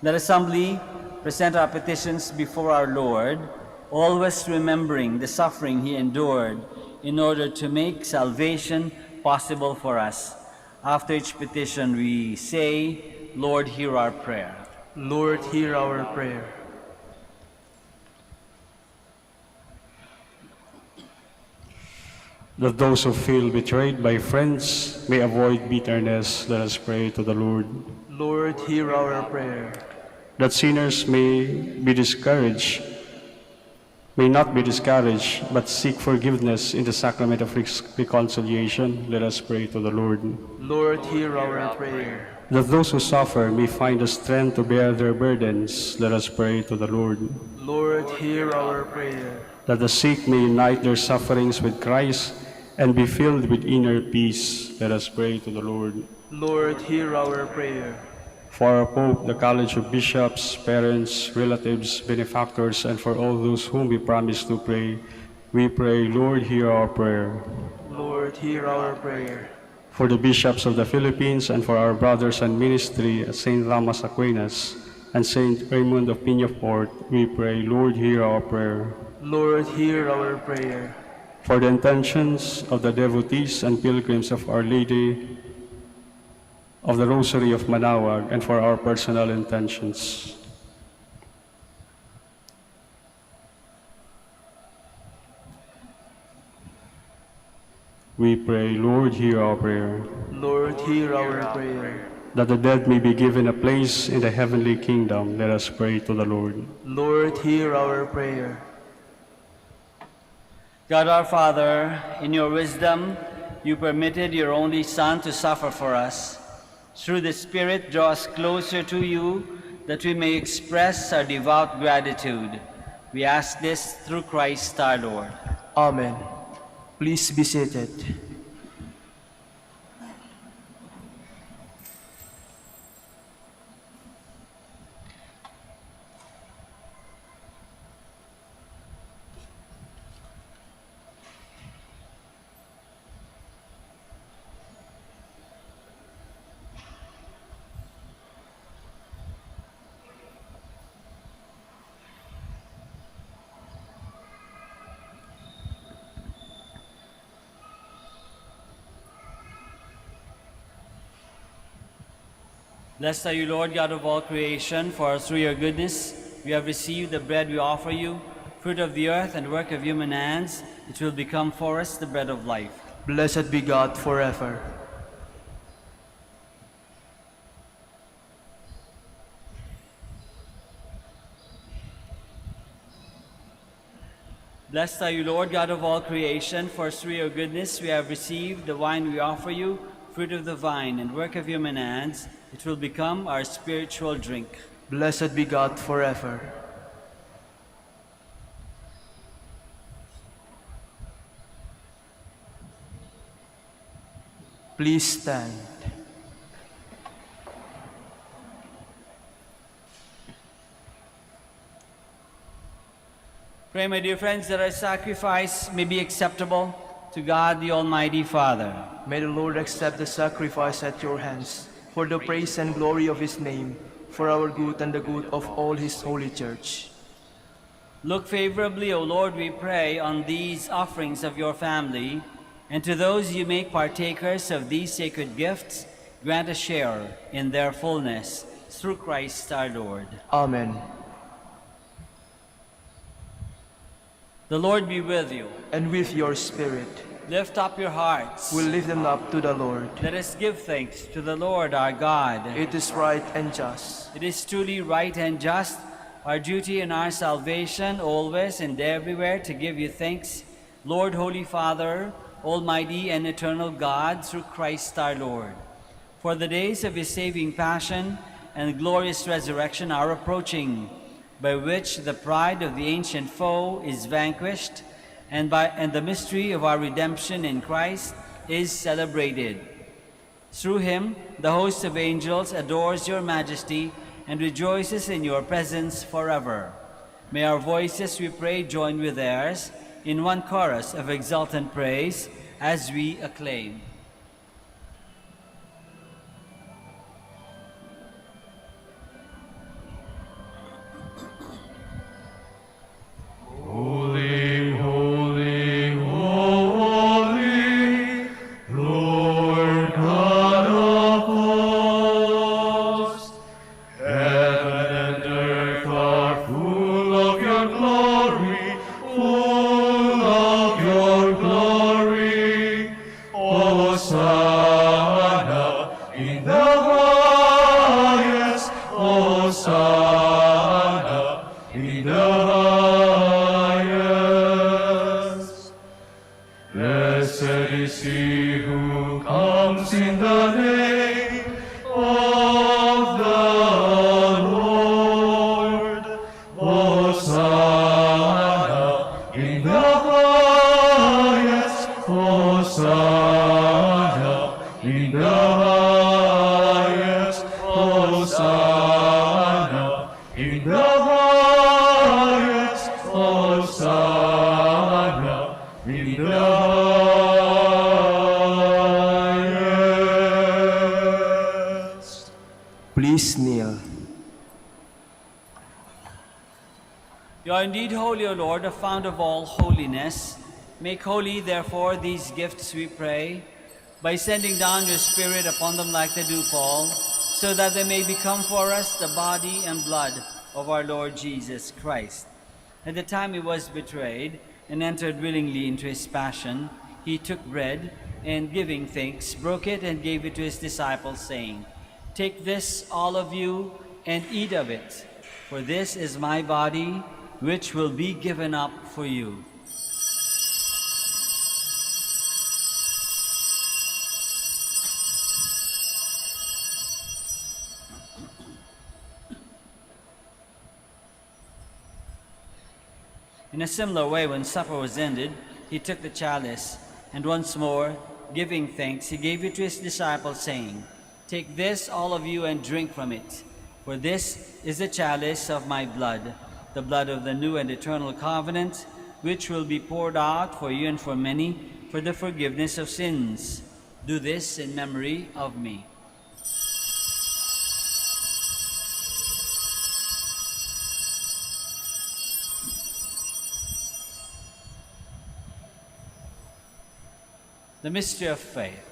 Let us humbly present our petitions before our Lord, always remembering the suffering He endured in order to make salvation possible for us. After each petition we say, Lord, hear our prayer. Lord, hear our prayer. That those who feel betrayed by friends may avoid bitterness, let us pray to the Lord. Lord, hear our prayer. That sinners may not be discouraged, but seek forgiveness in the sacrament of reconciliation, let us pray to the Lord. Lord, hear our prayer. That those who suffer may find the strength to bear their burdens, let us pray to the Lord. Lord, hear our prayer. That the sick may unite their sufferings with Christ and be filled with inner peace, let us pray to the Lord. Lord, hear our prayer. For our Pope, the College of Bishops, parents, relatives, benefactors, and for all those whom we promise to pray, we pray, Lord, hear our prayer. Lord, hear our prayer. For the bishops of the Philippines and for our brothers in ministry at St. Thomas Aquinas and St. Raymond of Peñafort, we pray, Lord, hear our prayer. Lord, hear our prayer. For the intentions of the devotees and pilgrims of Our Lady of the Rosary of Manaoag, and for our personal intentions. We pray, Lord, hear our prayer. Lord, hear our prayer. That the dead may be given a place in the heavenly kingdom, let us pray to the Lord. Lord, hear our prayer. God our Father, in your wisdom, you permitted your only Son to suffer for us. Through the Spirit, draw us closer to you, that we may express our devout gratitude. We ask this through Christ our Lord. Amen. Please be seated. Blessed are you, Lord God of all creation, for through your goodness we have received the bread we offer you, fruit of the earth and work of human hands, which will become for us the bread of life. Blessed be God forever. Blessed are you, Lord God of all creation, for through your goodness we have received the wine we offer you, fruit of the vine and work of human hands, it will become our spiritual drink. Blessed be God forever. Please stand. Pray, my dear friends, that our sacrifice may be acceptable to God the Almighty Father. May the Lord accept the sacrifice at your hands, for the praise and glory of his name, for our good and the good of all his holy church. Look favorably, O Lord, we pray, on these offerings of your family, and to those you make partakers of these sacred gifts, grant a share in their fullness, through Christ our Lord. Amen. The Lord be with you. And with your spirit, Lift up your hearts. we'll lift them up to the Lord. Let us give thanks to the Lord our God. It is right and just. It is truly right and just, our duty and our salvation, always and everywhere to give you thanks, Lord, Holy Father, Almighty and eternal God, through Christ our Lord. For the days of his saving passion and glorious resurrection are approaching, by which the pride of the ancient foe is vanquished, and the mystery of our redemption in Christ is celebrated. Through him, the host of angels adores your majesty and rejoices in your presence forever. May our voices, we pray, join with theirs in one chorus of exultant praise as we acclaim. Holy, holy, holy, Lord God of hosts, heaven and earth are full of your glory, full of your glory. Hosanna in the highest, Hosanna in the highest. Blessed is he who comes in the name of the Lord. Hosanna in the highest, Hosanna in the highest, Hosanna in the highest, Hosanna in the highest. Please kneel. You are indeed holy, O Lord, the fount of all holiness. Make holy, therefore, these gifts, we pray, by sending down your Spirit upon them like the dewfall, so that they may become for us the body and blood of our Lord Jesus Christ. At the time he was betrayed and entered willingly into his passion, he took bread, and giving thanks, broke it and gave it to his disciples, saying, "Take this, all of you, and eat of it, for this is my body, which will be given up for you." In a similar way, when supper was ended, he took the chalice, and once more, giving thanks, he gave it to his disciples, saying, "Take this, all of you, and drink from it, for this is the chalice of my blood, the blood of the new and eternal covenant, which will be poured out for you and for many for the forgiveness of sins. Do this in memory of me." The mystery of faith.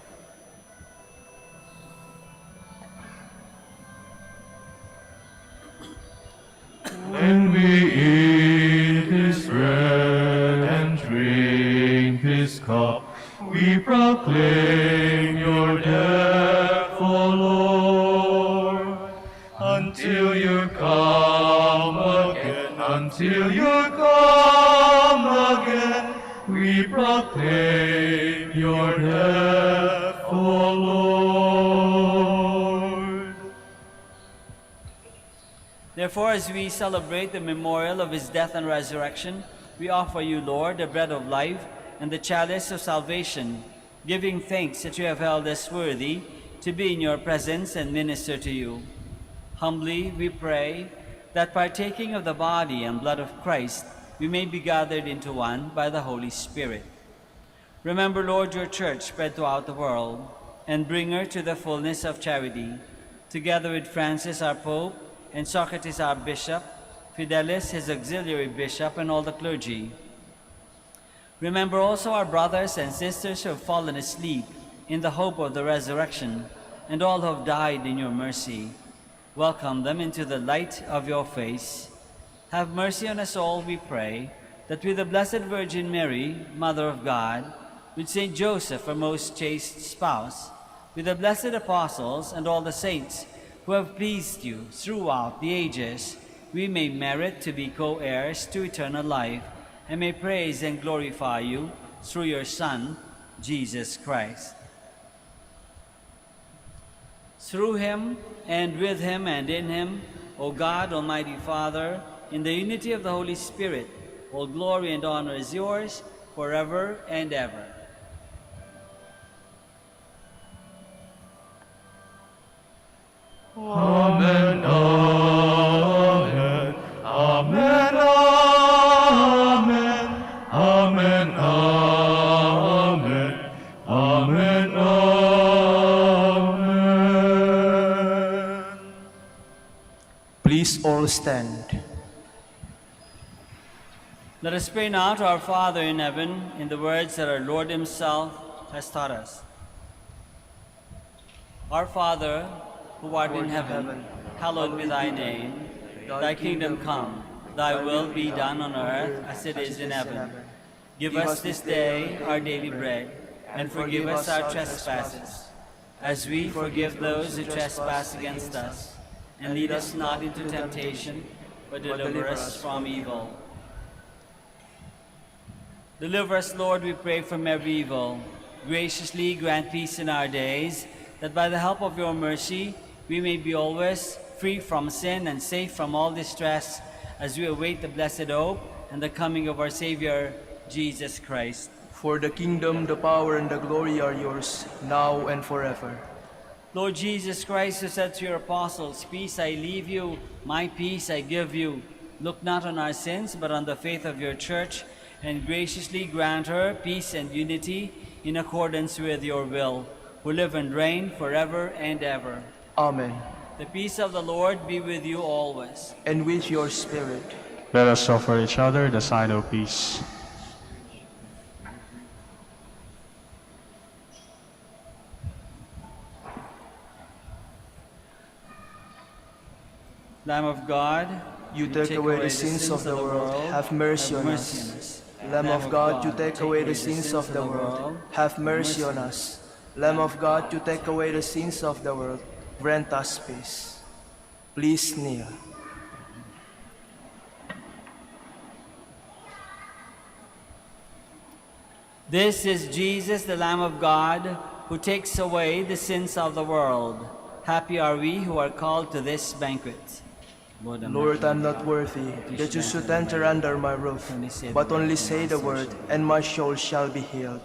We proclaim your death, O Lord, until you come again, until you come again. We proclaim your death, O Lord. Therefore, as we celebrate the memorial of his death and resurrection, we offer you, Lord, the bread of life and the chalice of salvation, giving thanks that you have held us worthy to be in your presence and minister to you. Humbly we pray that partaking of the body and blood of Christ, we may be gathered into one by the Holy Spirit. Remember, Lord, your church spread throughout the world, and bring her to the fullness of charity, together with Francis our Pope, and Socrates our Bishop, Fidelis his auxiliary bishop, and all the clergy. Remember also our brothers and sisters who have fallen asleep in the hope of the resurrection, and all who have died in your mercy. Welcome them into the light of your face. Have mercy on us all, we pray, that with the Blessed Virgin Mary, Mother of God, with Saint Joseph, our most chaste spouse, with the blessed apostles and all the saints who have pleased you throughout the ages, we may merit to be co-heirs to eternal life, and may praise and glorify you through your Son, Jesus Christ. Through him, and with him, and in him, O God, Almighty Father, in the unity of the Holy Spirit, all glory and honor is yours forever and ever. Amen, amen, amen, amen, amen, amen, amen. Please all stand. Let us pray now to our Father in heaven in the words that our Lord himself has taught us. Our Father, who art in heaven, hallowed be thy name. Thy kingdom come, thy will be done on earth as it is in heaven. Give us this day our daily bread, and forgive us our trespasses, as we forgive those who trespass against us. And lead us not into temptation, but deliver us from evil. Deliver us, Lord, we pray, from every evil. Graciously grant peace in our days, that by the help of your mercy we may be always free from sin and safe from all distress, as we await the blessed hope and the coming of our Savior, Jesus Christ. For the kingdom, the power, and the glory are yours, now and forever. Lord Jesus Christ, who said to your apostles, "Peace I leave you, my peace I give you," look not on our sins, but on the faith of your church, and graciously grant her peace and unity in accordance with your will, who live and reign forever and ever. Amen. The peace of the Lord be with you always. And with your spirit. Let us offer each other the sign of peace. Lamb of God, You take away the sins of the world, have mercy on us. Lamb of God, you take away the sins of the world, have mercy on us. Lamb of God, you take away the sins of the world, grant us peace. Please kneel. This is Jesus, the Lamb of God, who takes away the sins of the world. Happy are we who are called to this banquet. Lord, I'm not worthy that you should enter under my roof, but only say the word, and my soul shall be healed.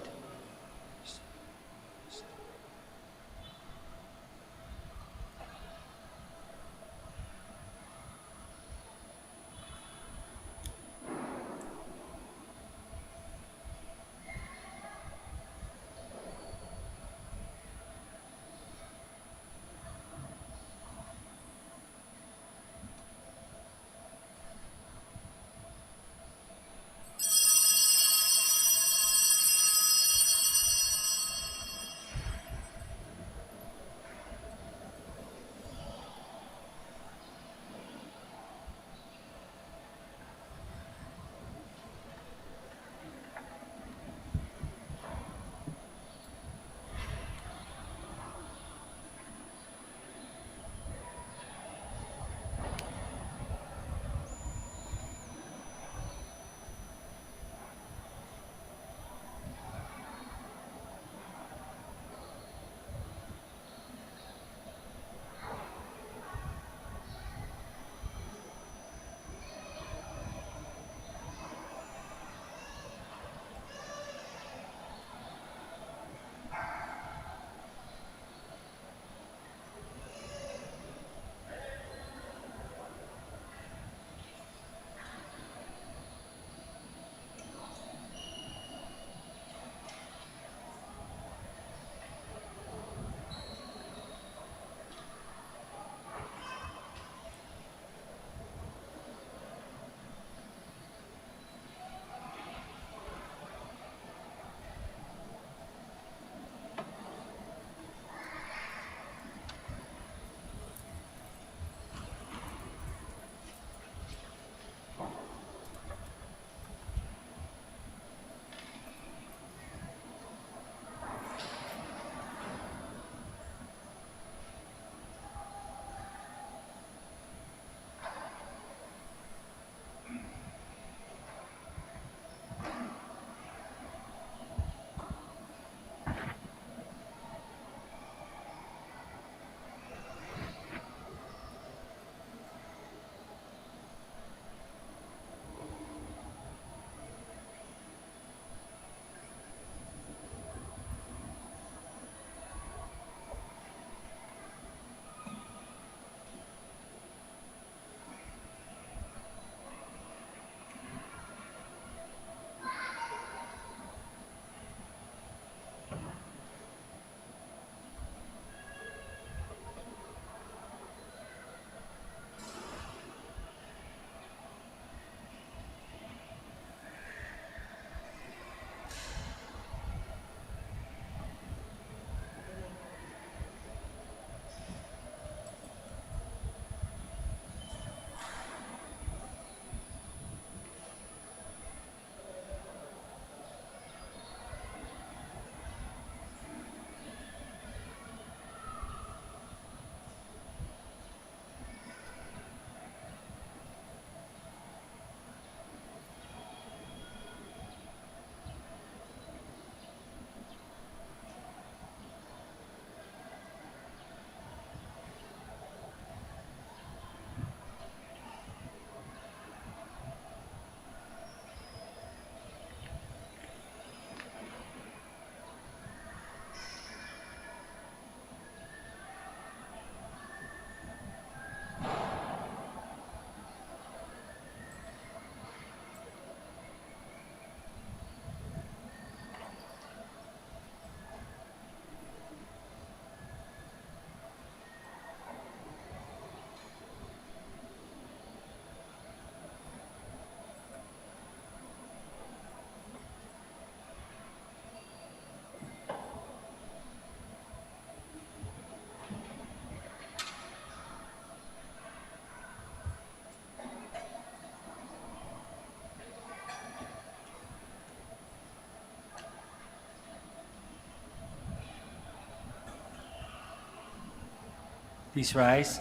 Please rise.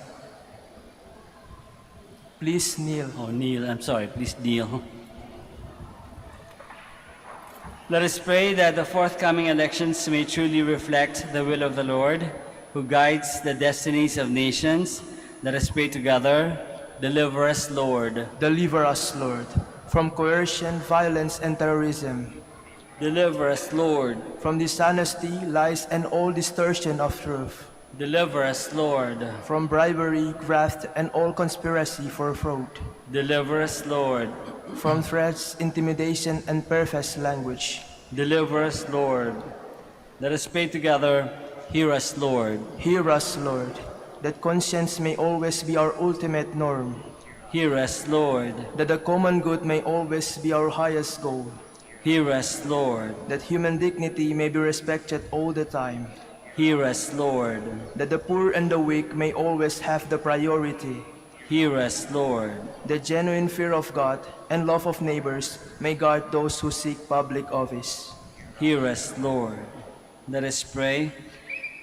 Please kneel. Oh, kneel. I'm sorry. Please kneel. Let us pray that the forthcoming elections may truly reflect the will of the Lord, who guides the destinies of nations. Let us pray together. Deliver us, Lord. Deliver us, Lord, from coercion, violence, and terrorism, Deliver us, Lord. from dishonesty, lies, and all distortion of truth, Deliver us, Lord. from bribery, graft, and all conspiracy for fraud, Deliver us, Lord. from threats, intimidation, and perverse language. Deliver us, Lord. Let us pray together. Hear us, Lord. Hear us, Lord, that conscience may always be our ultimate norm, Hear us, Lord. that the common good may always be our highest goal, Hear us, Lord. that human dignity may be respected all the time, Hear us, Lord. that the poor and the weak may always have the priority, Hear us, Lord. that genuine fear of God and love of neighbors may guard those who seek public office. Hear us, Lord. Let us pray.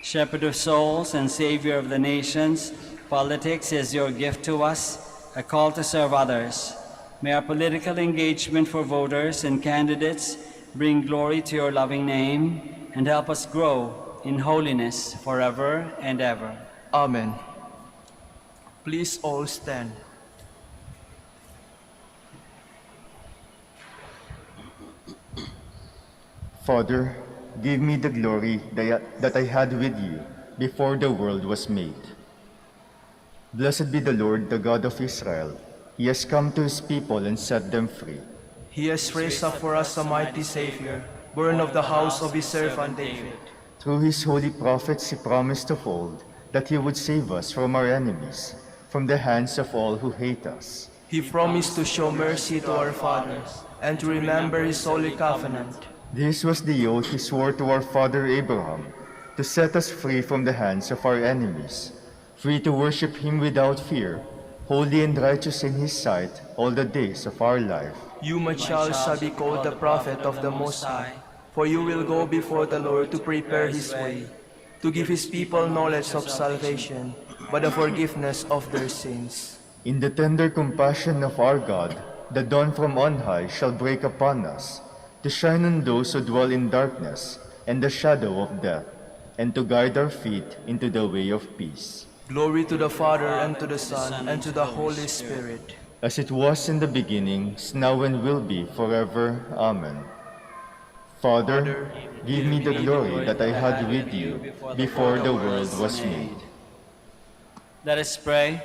Shepherd of souls and Savior of the nations, politics is your gift to us, a call to serve others. May our political engagement for voters and candidates bring glory to your loving name and help us grow in holiness forever and ever. Amen. Please all stand. Father, give me the glory that I had with you before the world was made. Blessed be the Lord, the God of Israel. He has come to his people and set them free. He has raised up for us a mighty Savior, born of the house of his servant David. Through his holy prophets he promised of old that he would save us from our enemies, from the hands of all who hate us. He promised to show mercy to our fathers and to remember his holy covenant. This was the oath he swore to our father Abraham, to set us free from the hands of our enemies, free to worship him without fear, holy and righteous in his sight all the days of our life. You, my child, shall be called the prophet of the Most High, for you will go before the Lord to prepare his way, to give his people knowledge of salvation by the forgiveness of their sins. In the tender compassion of our God, the dawn from on high shall break upon us, to shine on those who dwell in darkness and the shadow of death, and to guide our feet into the way of peace. Glory to the Father, and to the Son, and to the Holy Spirit. As it was in the beginning, is now and will be forever. Amen. Father, give me the glory that I had with you before the world was made. Let us pray.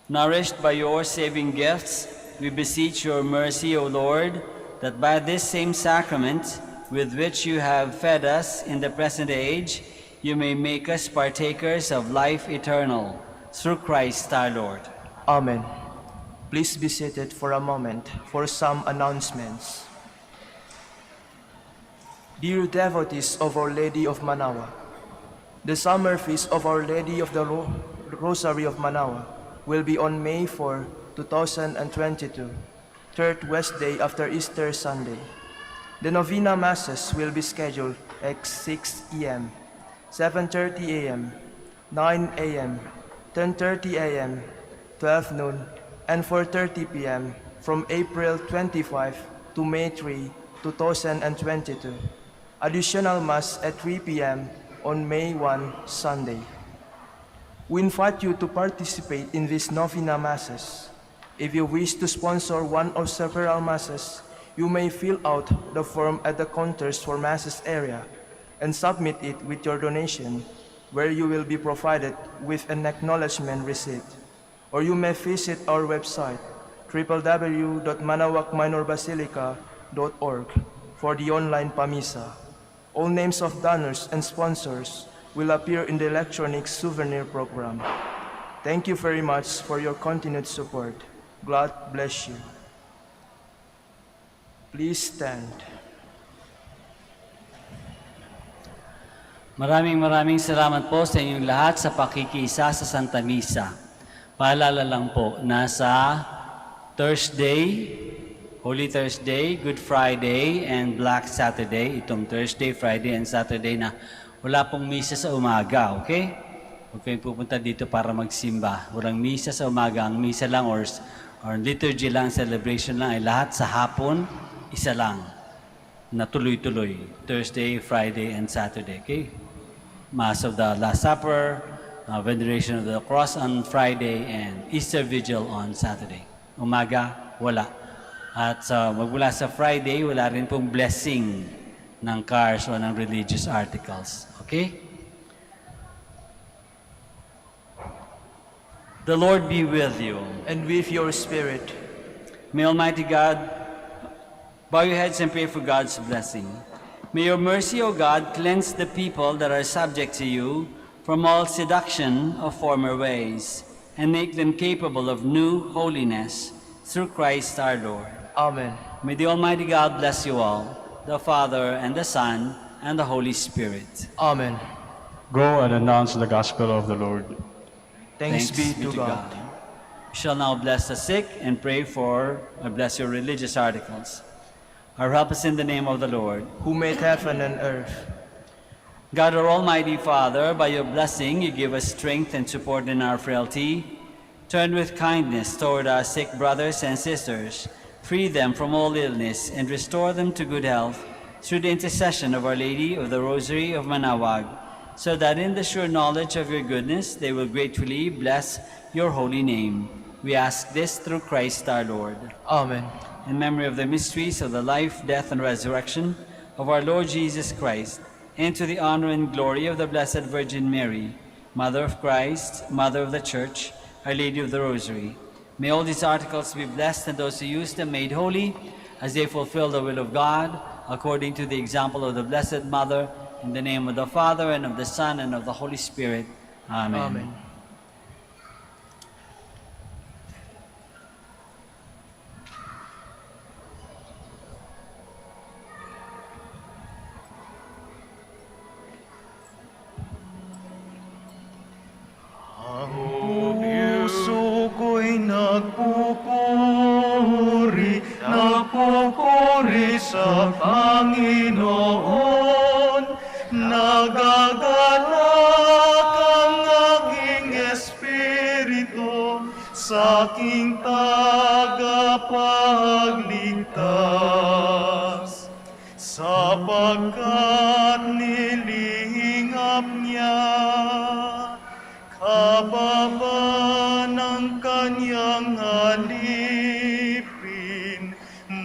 Nourished by your saving gifts, we beseech your mercy, O Lord, that by this same sacrament with which you have fed us in the present age, you may make us partakers of life eternal, through Christ our Lord. Amen. Please be seated for a moment for some announcements. Dear devotees of Our Lady of Manaoag, the summer feast of Our Lady of the Rosary of Manaoag will be on May 4, 2022, third Wednesday after Easter Sunday. The Novena Masses will be scheduled at 6 a.m., 7:30 a.m., 9 a.m., 10:30 a.m., 12 noon, and 4:30 p.m. from April 25 to May 3, 2022. Additional Mass at 3 p.m. on May 1, Sunday. We invite you to participate in these Novena Masses. If you wish to sponsor one or several Masses, you may fill out the form at the counters for Masses area and submit it with your donation, where you will be provided with an acknowledgement receipt. Or you may visit our website, www.manaoagminorbasilica.org, for the online Pamisa. All names of donors and sponsors will appear in the electronic souvenir program. Thank you very much for your continued support. God bless you. Please stand. Maraming salamat po sa inyong lahat sa pakikiisa sa Santa Misa. Paalala lang po, nasa Thursday, Holy Thursday, Good Friday, and Black Saturday, itong Thursday, Friday, and Saturday na Wala pong misa sa umaga, okay? Huwag kayong pupunta dito para magsimba. Walang misa sa umaga. Ang misa lang or liturgy lang, celebration lang ay lahat sa hapon, isa lang na tuloy-tuloy. Thursday, Friday, and Saturday, okay? Mass of the Last Supper, Veneration of the Cross on Friday, and Easter Vigil on Saturday. Umaga, wala. At magmula sa Friday, wala rin pong blessing ng cars o ng religious articles. Okay? The Lord be with you. And with your spirit. May Almighty God, bow your heads and pray for God's blessing. May your mercy, O God, cleanse the people that are subject to you from all seduction of former ways, and make them capable of new holiness through Christ our Lord. Amen. May the Almighty God bless you all, the Father, and the Son, and the Holy Spirit. Amen. Go and announce the gospel of the Lord. Thanks be to God. We shall now bless the sick and pray for, bless your religious articles. Our help is in the name of the Lord, Who made heaven and earth. God, our Almighty Father, by your blessing you give us strength and support in our frailty. Turn with kindness toward our sick brothers and sisters. Free them from all illness and restore them to good health through the intercession of Our Lady of the Rosary of Manaoag, so that in the sure knowledge of your goodness they will gratefully bless your holy name. We ask this through Christ our Lord. Amen. In memory of the mysteries of the life, death, and resurrection of our Lord Jesus Christ, and to the honor and glory of the Blessed Virgin Mary, Mother of Christ, Mother of the Church, Our Lady of the Rosary, may all these articles be blessed and those who use them made holy as they fulfill the will of God, according to the example of the Blessed Mother, in the name of the Father, and of the Son, and of the Holy Spirit. Amen. Amen. Puso ko'y nagpupuri sa Panginoon. Nagagalak ang aking espiritu sa aking tagapagligtas, sapagkat nilingap niya kababa ng kanyang alipin.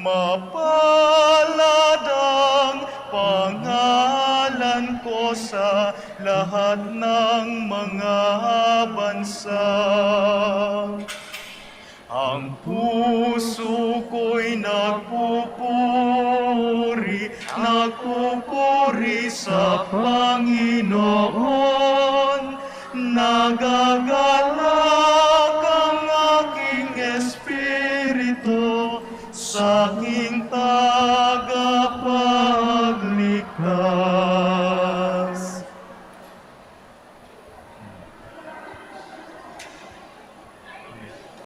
Mapalad ang pangalan ko sa lahat ng mga bansa. Ang puso ko'y nagpupuri sa Panginoon. Nagagalak ang aking espiritu sa aking tagapagligtas.